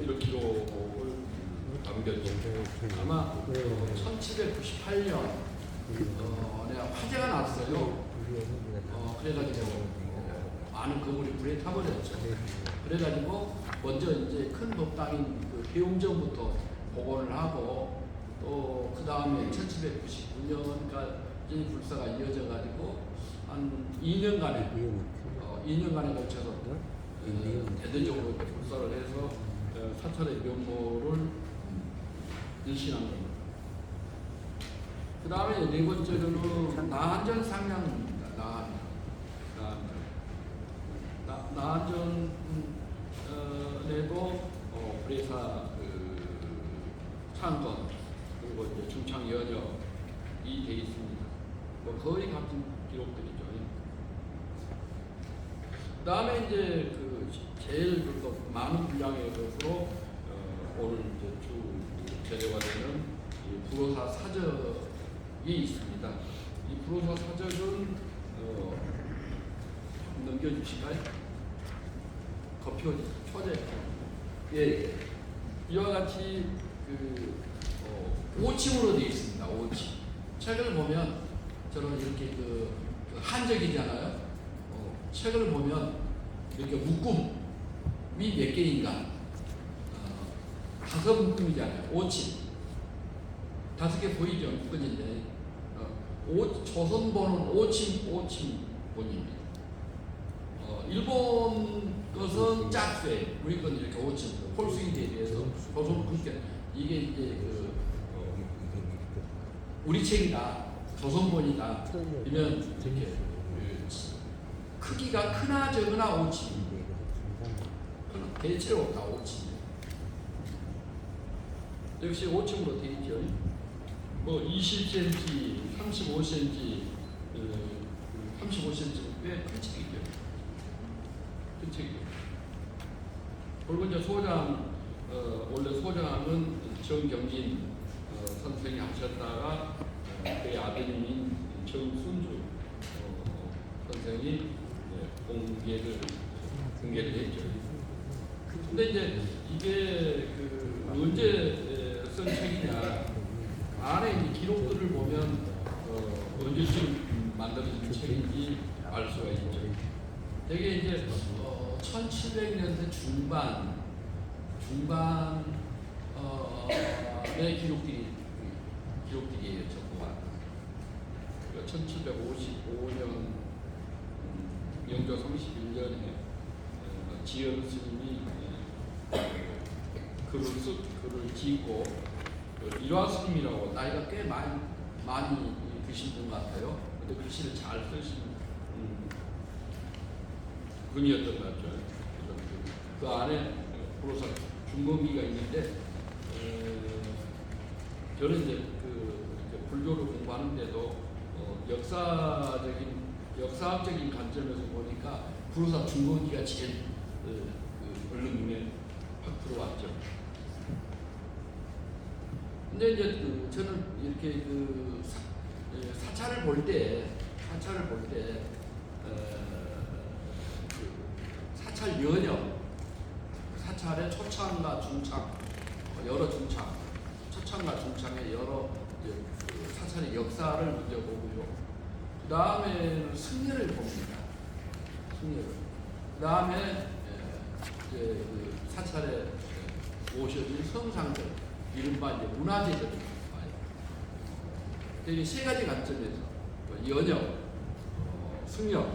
이런 기록을 남겼죠. 아마 1798년 내가 화재가 났어요. 그래가지고 많은 건물이 불에 타버렸죠. 그래가지고 먼저 이제 큰 법당인 그 대웅전부터 복원을 하고 또 그 다음에 1799년까지 불사가 이어져가지고 한 2년간에 걸쳐서 대대적으로 불사를 해서 사찰의 면모를 일신한 겁니다. 그 다음에 네 번째로는 나한전 상량입니다. 나한전에도 불회사 창건 그리고 이제 중창 연역이 되어 있습니다. 거의 같은 기록들이죠. 그 다음에 이제 그 제일 많은 분량의 것으로 오늘 이제 주 제대가 되는 이 불호사 사적이 있습니다. 이 불호사 사적은 넘겨주실까요? 초제. 예. 이와 같이 그 5층으로 되어 있습니다. 5층. 책을 보면 저는 이렇게 그 한적이잖아요. 책을 보면 이렇게 묶음이 몇 개인가? 5묶음이잖아요. 5층. 5개 보이죠? 묶어진데. 조선본은 5층 본입니다. 일본 것은 짝수에 우리 건 이렇게 5층 폴스인대에 대해서 조선 그렇게 이게 이제 우리 책이다 조선본이다 이면 이렇게 크기가 크나 적으나 5침, 대체로 다 5침. 역시 5층으로 되어 있죠. 뭐 20cm, 35cm, 35cm 꽤큰 책이죠. 큰 책이죠. 그리고 이제 소장, 원래 소장은 정경진 선생이 하셨다가 그의 아드님인 정순주 선생이 공개를 했죠. 근데 이제 이게 그 언제 쓴 책이냐, 안에 이제 기록들을 보면 언제쯤 만들어진 책인지 알 수가 있죠. 되게 이제 1700년대 중반의 기록들이에요, 전부가. 1755년 영조 31년에 지연 스님이 글을 짓고 일화 스님이라고 나이가 꽤 많이 드신 분 같아요. 근데 글씨를 잘 쓰신 분이었던 것 같죠. 그 안에 프로사 중건기가 있는데 저는 이제 그 불교를 공부하는데도 역사학적인 관점에서 보니까 불호사 중건기가 제일 얼른 눈에 확 들어왔죠. 근데 이제 저는 이렇게 사찰을 볼 때 사찰 연역, 사찰의 초창과 중창, 여러 중창, 초창과 중창의 여러 사찰의 역사를 먼저 보고요. 그 다음에는 승려를 봅니다. 승려를. 그 다음에 그 사찰에 모셔진 성상들, 이른바 이제 문화재들을 봐요. 이게 세 가지 관점에서 연역, 승려,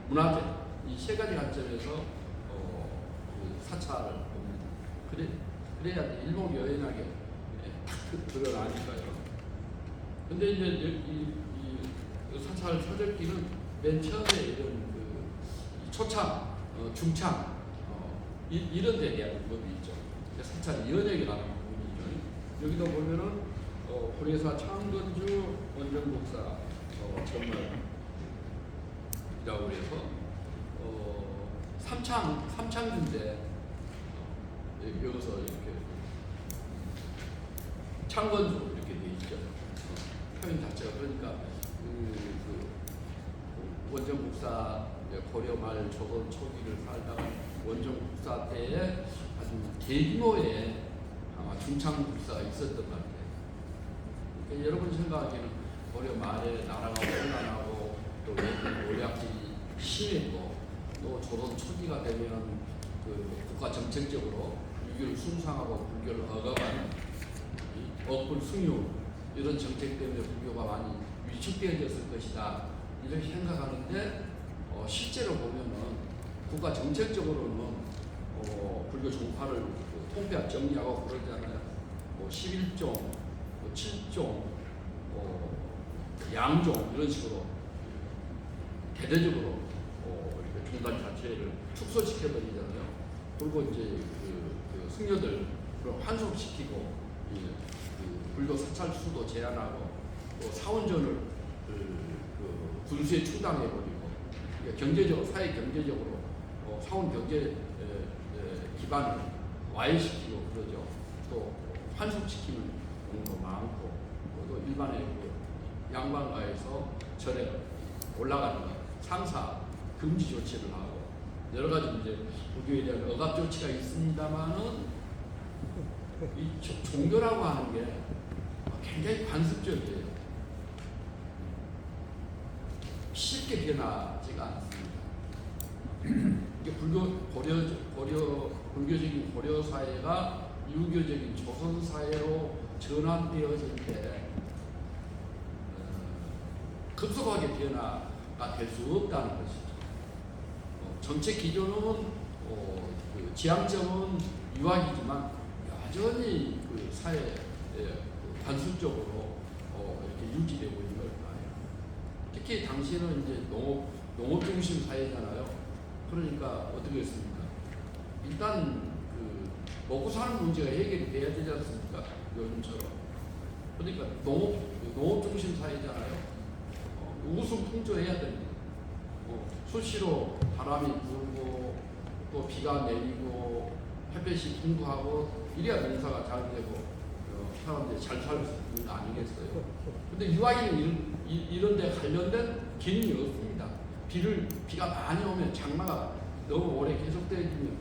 문화재 이 세 가지 관점에서 그 사찰을 봅니다. 그래야 일목요연하게 딱 드러나니까요. 근데 이제 이 사찰 서적기는 맨 처음에 이런 초창, 중창 이런 데 대한 부분이 있죠. 사찰 연역이라는 부분이죠. 여기도 보면은 고려사 창건주 원정국사 정말이라고 해서 삼창주인데 여기서 이렇게 창건주 이렇게 돼 있죠. 표현 자체가 그러니까 원정국사 고려 말 조선 초기를 살다가 원정국사 때에 아주 대규모의 아마 중창국사가 있었던 것 같아요. 그러니까 여러분 생각하기에는 고려 말에 나라가 혼란하고 또 노략질이 심했고 또 조선 초기가 되면 국가 정책적으로 유교를 숭상하고 불교를 억압하는 억불 승유 이런 정책 때문에 불교가 많이 위축되어졌을 것이다 이렇게 생각하는데 실제로 보면은 국가 정책적으로는 불교 종파를 통폐합 정리하고 그러잖아요. 11종, 7종, 양종 이런 식으로 대대적으로 이렇게 종단 자체를 축소시켜버리잖아요. 그리고 이제 그 승려들 환속시키고 불교 사찰 수도 제한하고 또 사원전을 군수에 충당해버리고 경제적으로 사회 경제적으로 사원 경제 기반을 와해시키고 그러죠. 또 환속시키는 경우도 많고 또 일반의 양반가에서 절에 올라가는 것 상사 금지 조치를 하고 여러 가지 이제 불교에 대한 억압 조치가 있습니다만은 이 종교라고 하는 게 굉장히 관습적이에요. 쉽게 변하지가 않습니다. 이게 불교적인 고려 사회가 유교적인 조선 사회로 전환되어질 때 급속하게 변화가 될 수 없다는 것이죠. 정책 기조는 그 지향점은 유학이지만 여전히 그 사회 관습적으로 이렇게 유지되고 있는 걸 특히 당시에는 이제 농업 중심 사회잖아요. 그러니까 어떻게 했습니까? 일단 그 먹고 사는 문제가 해결이 돼야 되지 않습니까? 요즘처럼. 그러니까 농업 중심 사회잖아요. 우승 풍조해야 됩니다. 수시로 바람이 불고 또 비가 내리고 햇볕이 풍부하고 이래야 농사가 잘 되고 사람들이 잘 살 수 있는 거 아니겠어요? 근데 유아인은 이런 데 관련된 기능이 없습니다. 비가 많이 오면 장마가 너무 오래 계속되면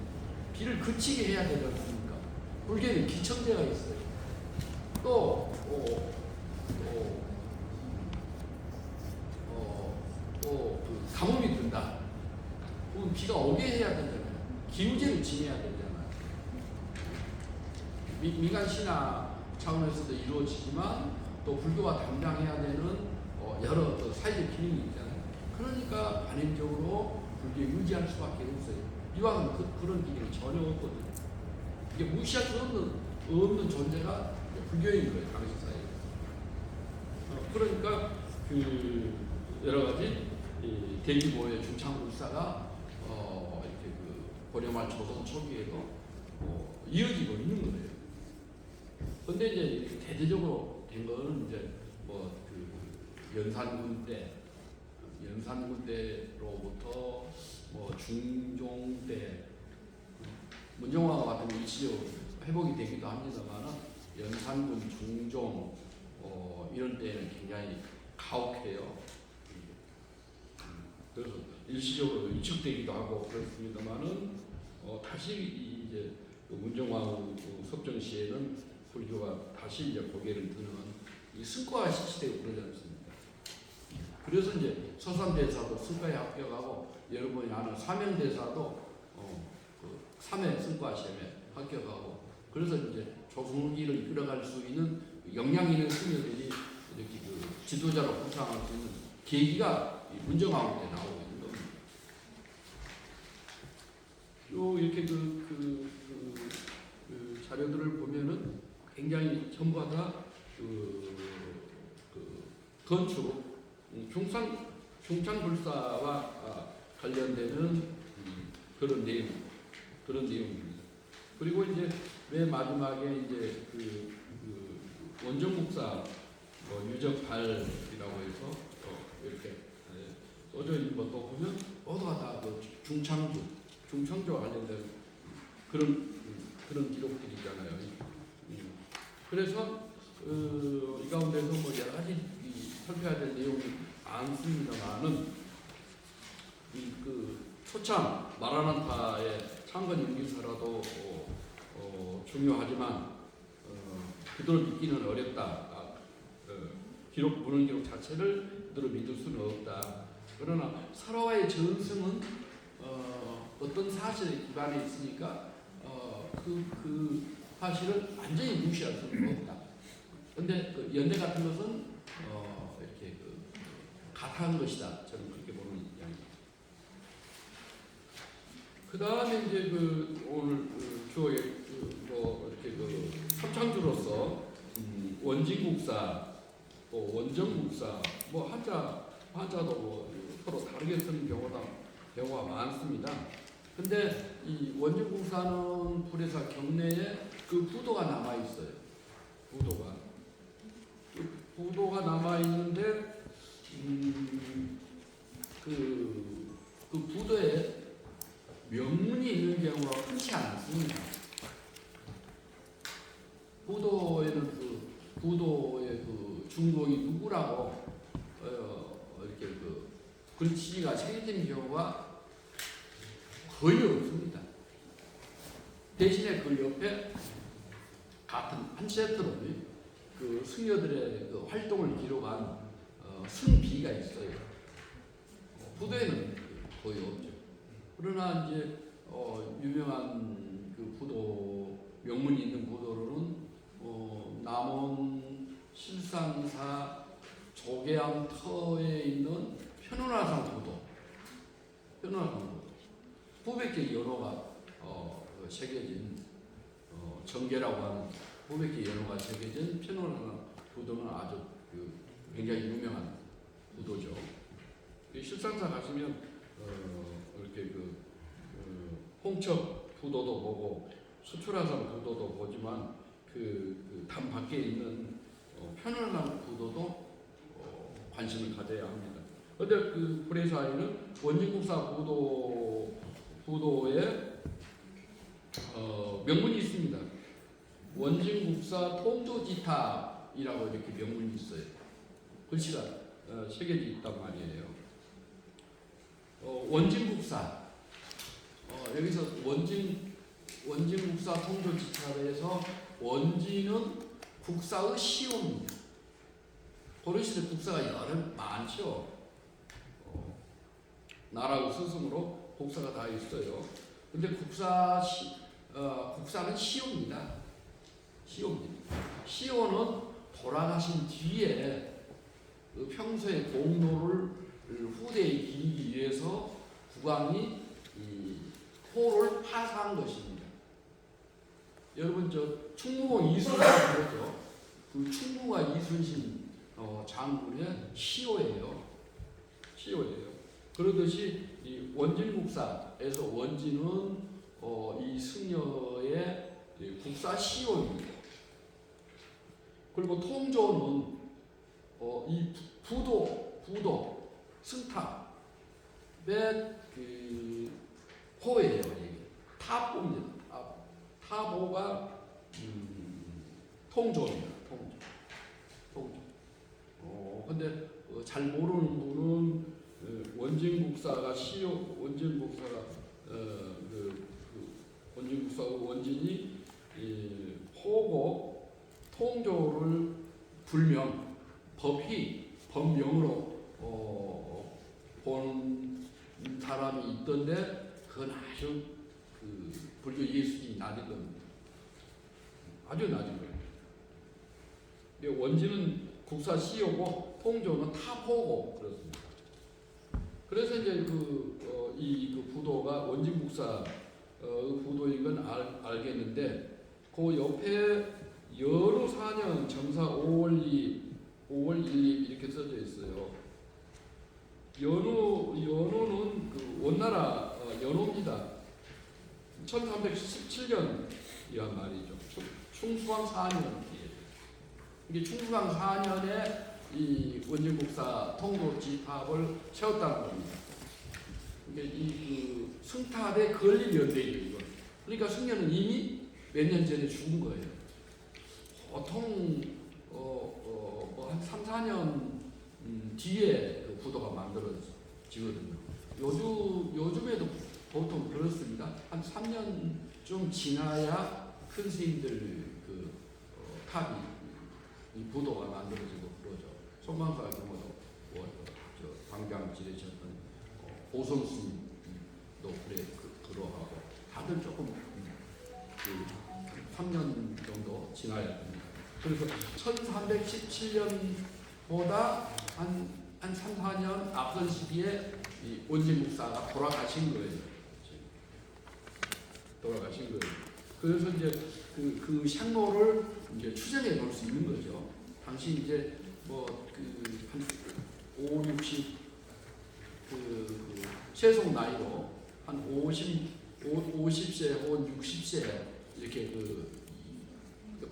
비를 그치게 해야 되지 않습니까? 불교에는 기청제가 있어요. 그 가뭄이 든다. 그럼 비가 오게 해야 되잖아요. 기우제를 지내야 되잖아요. 민간 신화 차원에서도 이루어지지만 또 불교가 담당해야 되는 여러 사회적 기능이 있잖아요. 그러니까 반행적으로 불교에 유지할 수밖에 없어요. 이왕은 그런 기능이 전혀 없거든요. 이게 무시할 수 없는 존재가 불교인 거예요, 당시 사회에. 그러니까 그 여러 가지 대기보의 중창불사가 이렇게 그 고려말 조선 초기에도 이어지고 있는 거예요. 근데 이제 대대적으로 된 거는 이제 그 연산군 때로부터 중종 때 문정화가 같은 게 일시적으로 회복이 되기도 합니다만 연산군 중종 이런 때는 굉장히 가혹해요. 그래서 일시적으로 위축되기도 하고 그렇습니다만은 다시 이제 문정왕 석정 시에는 불교가 다시 이제 고개를 드는 이 승과가 실시되고 그러지 않습니까? 그래서 이제 서산대사도 승과에 합격하고 여러분이 아는 사명대사도 그 3회 승과 시험에 합격하고 그래서 이제 조선후기를 이끌어갈 수 있는 역량 있는 스님들이 이렇게 그 지도자로 부상할 수 있는 계기가 문정왕 때 나오고 있는 겁니다. 요 이렇게 그 자료들을 보면은 굉장히 전부 다 그 건축 중창불사와 관련되는 그런 내용입니다. 그리고 이제 맨 마지막에 이제 그 원정국사 유적발이라고 해서 이렇게 써져 있는 것도 보면 모두가 다 그 중창조와 관련된 그런 기록들이 있잖아요. 그래서 이 가운데서 여러 가지 살펴야 될 내용이 많습니다만은 그 초창 마라난타의 창건 연기서라도 중요하지만 그대로 믿기는 어렵다. 문헌 기록 자체를 그대로 믿을 수는 없다. 그러나 설화의 전승은 어떤 사실에 기반에 있으니까 그 사실을 완전히 무시할 수는 없다. 그런데 그 연대 같은 것은 이렇게 가타한 것이다. 저는 그렇게 보는 입장입니다. 그 다음에 이제 오늘 주어에 이렇게 협창주로서 원진국사, 또 원정국사, 한자도 서로 다르게 쓰는 경우가 많습니다. 근데 이 원정국사는 불회사 경내에 그 부도가 남아 있어요. 부도가 남아 있는데 그 부도에 명문이 있는 경우가 흔치 않습니다. 부도에는 부도의 중공이 누구라고 이렇게 글씨가 새겨진 경우가 거의 없습니다. 대신에 그 옆에 같은 한 세트로 그 승려들의 활동을 기록한 승비가 있어요. 부도에는 거의 없죠. 그러나 이제 유명한 그 부도 명문이 있는 부도로는 남원 실상사 조계암터에 있는 편운화상 부도, 후백계 연호가 새겨진 정계라고 하는 후백계 연호가 새겨진 편운화상 부도는 아주 굉장히 유명한 부도죠. 실상사 가시면 이렇게 홍척 부도도 보고 수출화산 부도도 보지만 담 밖에 있는 편안한 부도도 관심을 가져야 합니다. 그런데 브레사이는 원진국사 부도에 명문이 있습니다. 원진국사 통조지탑이라고 이렇게 명문이 있어요. 글씨가 새겨져 있단 말이에요. 원진국사 여기서 원진국사 통조지탑에서 원진은 국사의 시호입니다. 고려시대 국사가 여러 많죠. 나라의 스승으로 국사가 다 있어요. 근데 국사는 시호입니다. 시호는 돌아가신 뒤에 평소의 공로를 후대에 기리기 위해서 국왕이 이 호를 파사한 것입니다. 여러분 충무공 이순신 그러죠. 그 충무가 이순신 장군의 시호예요. 그러듯이 이 원진국사에서 원진은 이 승려의 국사 시호입니다. 그리고 통조는 이 부도 승탑의 호예요. 타보입니다. 타보가 통조입니다. 통조. 근데 잘 모르는 분은 원진국사가 원진국사가 원진이 호고 통조를 불명 법명으로 보는 사람이 있던데 그건 아주 불교 예수님이 낮은 겁니다. 아주 낮은 거예요. 근데 원진은 국사 시호고 통조는 타포고 그렇습니다. 그래서 이제 이 부도가 원진국사 부도인 건 알겠는데 그 옆에 연후 4년 정사 5월 1일 이렇게 써져 있어요. 연후는 원나라 연호입니다. 1317년이란 말이죠. 충수왕 4년. 이게 충수왕 4년에 이 원진국사 통조지탑을 세웠다는 겁니다. 이게 이 승탑에 건립 연대예요, 이거. 그러니까 승려는 이미 몇 년 전에 죽은 거예요. 보통 한 3, 4년 뒤에 그 부도가 만들어지거든요. 요즘에도 보통 그렇습니다. 한 3년쯤 지나야 큰 스님들 탑이 이 부도가 만들어지고 그러죠. 송광사 경우도 방장 지내셨던 보성 스님도 그러하고 다들 조금 3년 정도 지나야 됩니다. 그래서 1317년보다 한 3, 4년 앞선 시기에 이 원진국사가 돌아가신 거예요. 그래서 이제 그 향로를 이제 추정해 볼 수 있는 거죠. 당시 이제 한 5, 60 최소 나이로 한 50세 혹은 60세 이렇게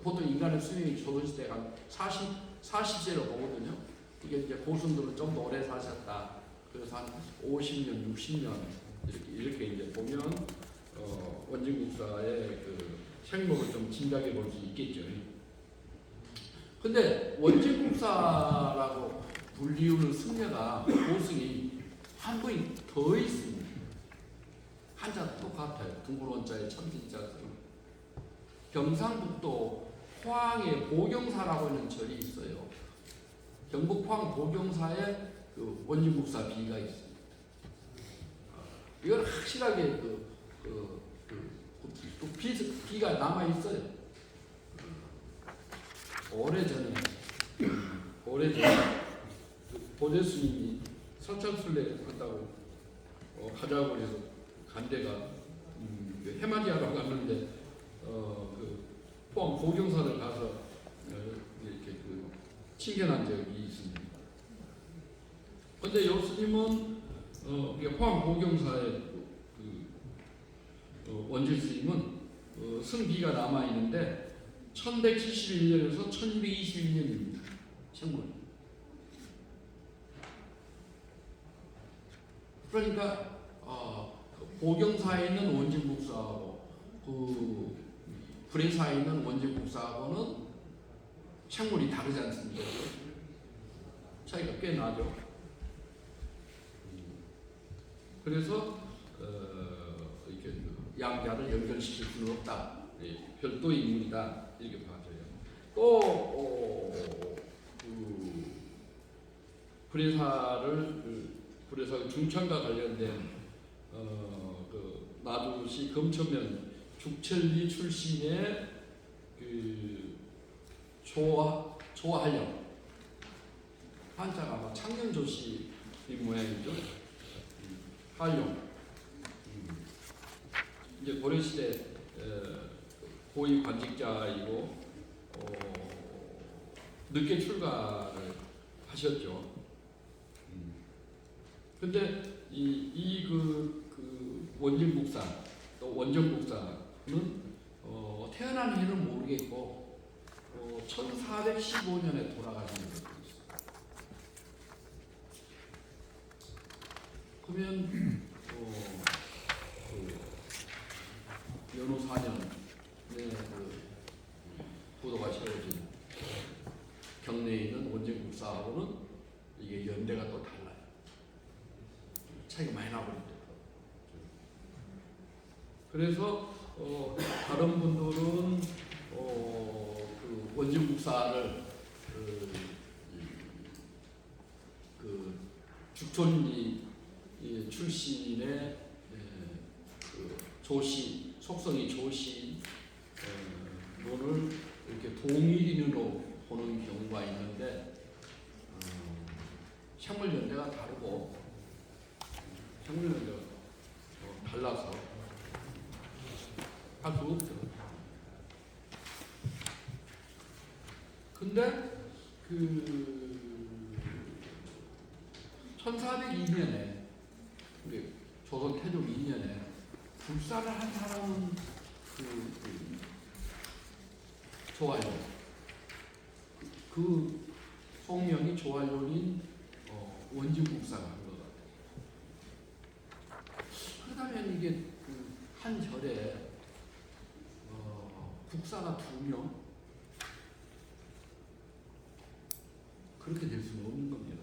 보통 인간의 수명이 조선시대가 한 40세로 보거든요. 이게 이제 고순들은 좀 더 오래 사셨다. 그래서 한 50년, 60년 이렇게 이제 보면 원진국사의 생목을 좀 짐작해 볼 수 있겠죠. 근데 원진국사라고 불리우는 승려가 보승이 한 분이 더 있습니다. 한자 똑같아요. 둥글원자에 천진자. 경상북도 포항에 보경사라고 하는 절이 있어요. 경북 포항 보경사에 원진국사 비가 있습니다. 이건 확실하게 비가 남아 있어요. 오래전에 보제스님이 서천순례 한다고 가자고 해서 간 데가 해마리아라고 갔는데 포항 보경사를 가서 이렇게 친견한 적이 있습니다. 근데 교수님은 포항 고경사의 원질 스님은 승비가 남아 있는데 1171년에서 1221년입니다. 생물. 그러니까 고경사에 있는 원진국사하고 그 불회사에 있는 원진국사하고는 생물이 다르지 않습니까? 차이가 꽤 나죠. 그래서 이렇게 양자를 연결시킬 수는 없다. 별도의 인물이다. 이렇게 봐져요. 또 불회사 중천과 관련된 나주시 금천면 죽천리 출신의 조하령 한자가 아마 창녕조씨 이 모양이죠. 한룡. 이제 고려시대 고위 관직자이고 늦게 출가를 하셨죠. 근데 그 원진국사 또 원정국사는 태어난 해는 모르겠고 1415년에 돌아가신 것도 있어요. 그러면 연후 4년에 부도가 세워진 경내에 있는 원정국사하고는 이게 연대가 또 달라요. 차이가 많이 나버립니다. 그래서 다른 분들은 그 원진국사를 그 죽촌리 출신의 그 조시 속성이 조시 분을 이렇게 동일인으로 보는 경우가 있는데 생물연대가 다르고 생물연대가 달라서 할 수 없죠. 근데 그 1402년에 우리 조선 태종 2년에 불사를 한 사람은 조활용. 그 성명이 조활용인 원진국사가 한 것 같아요. 그러다면 이게 한 절에 국사가 2명 그렇게 될 수는 없는 겁니다.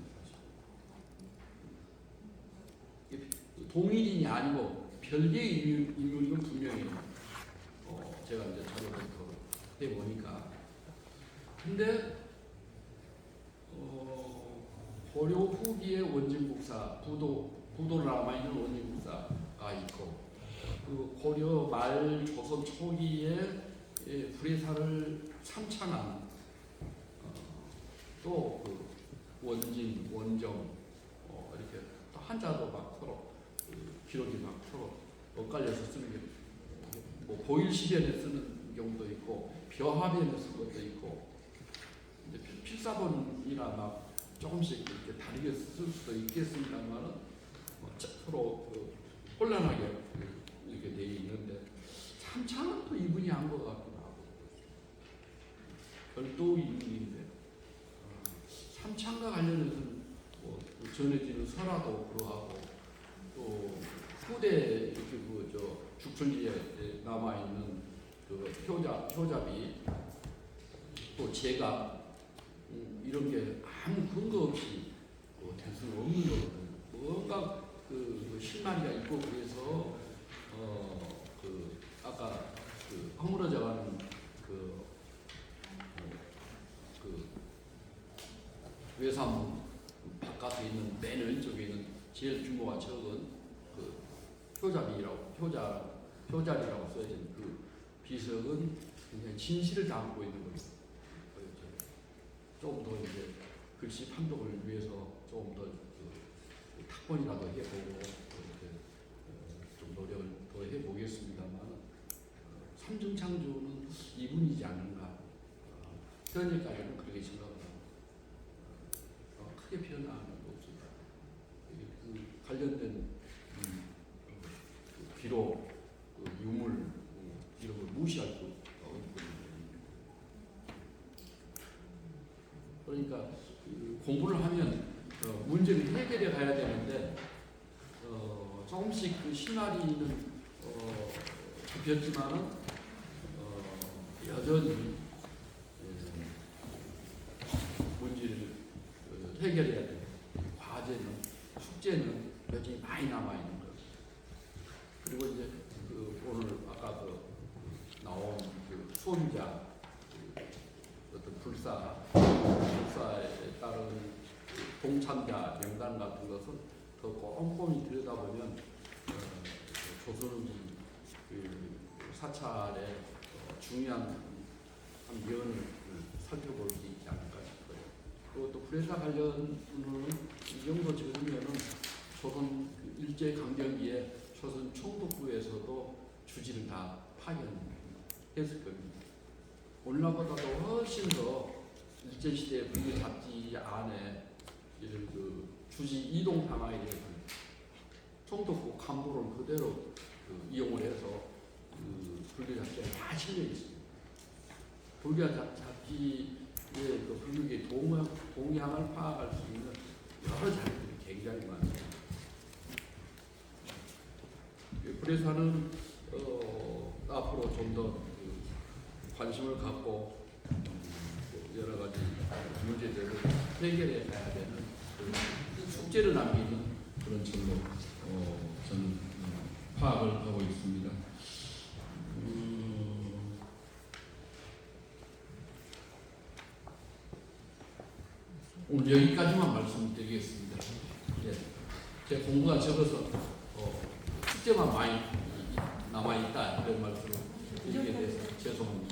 사실. 동일인이 아니고 별개의 인물이면 분명해요. 제가 이제 자료를 더 해보니까. 근데 고려 후기의 원진국사, 부도를 남아있는 원진국사가 있고, 그 고려 말 조선 초기에 불회사를 참찬한 또 그 원진, 원정 이렇게 또 한자도 막 서로 기록이 막 서로 엇갈려서 쓰는 게 뭐 보일시변에 쓰는 경우도 있고 벼하변에 쓰는 것도 있고 이제 필사본이나 막 조금씩 이렇게 다르게 쓸 수도 있겠습니다만은 서로 혼란하게 이렇게 돼 있는데 참찬은 또 이분이 한 것 같기도 하고 별도의 인물인데 참찬과 관련해서는 뭐 전해지는 설화도 그러하고 또 후대 이렇게 죽천리에 남아 있는 그 효잡이 또 제가 이런 게 아무 근거 없이 될 수는 없는 거거든요. 뭔가 그 실마리가 있고 그래서 아까 허물어져가는 외사문 바깥에 있는 맨 왼쪽에 있는 제일 규모가 적은 효자리라고 써진 그 비석은 굉장히 진실을 담고 있는 거죠. 조금 더 이제 글씨 판독을 위해서 조금 더 탁본이라도 해보고 이렇게 좀 노력을 더 해보겠습니다만 삼중창조는 이분이지 않는가. 현재까지는 그렇게 생각합니다. 크게 변화는 없습니다. 절대로 그 유물 이런 걸 무시할 수 없거든요. 그러니까 그 공부를 하면 문제를 해결해 가야 되는데 조금씩 그 시나리오는 좁혔지만은 여전히 문제를 해결해야 돼요. 과제는 숙제는 여전히 많이 남아 있는 거예요. 그리고 이제 그 오늘 아까 그 나온 그 수험자 어떤 불사에 따른 동참자 명단 같은 것은 더 꼼꼼히 들여다보면 조선의 그 사찰의 중요한 한 면을 살펴볼 수 있지 않을까 싶어요. 그리고 또 불회사 관련은 이 정도 적으면은 조선 일제 강점기에 조선 총독부에서도 주지를 다 파견했을 겁니다. 오늘날보다도 훨씬 더 일제 시대 불교 잡지 안에 이런 그 주지 이동 상황에 대해서 총독부 간부를 그대로 이용을 해서 그 불교 잡지에 다 실려 있습니다. 불교 잡지의 그 불교의 동향을 파악할 수 있는 여러 자료들이 굉장히 많습니다. 불회사는 앞으로 좀 더 관심을 갖고 여러 가지 문제들을 해결해 가야 되는 숙제를 남기는 그런 점로 저는 파악을 하고 있습니다. 오늘 여기까지만 말씀드리겠습니다. 예, 제 공부가 적어서 숙제만 많이 남아있다 이런 말씀을 드리게 돼서 죄송합니다.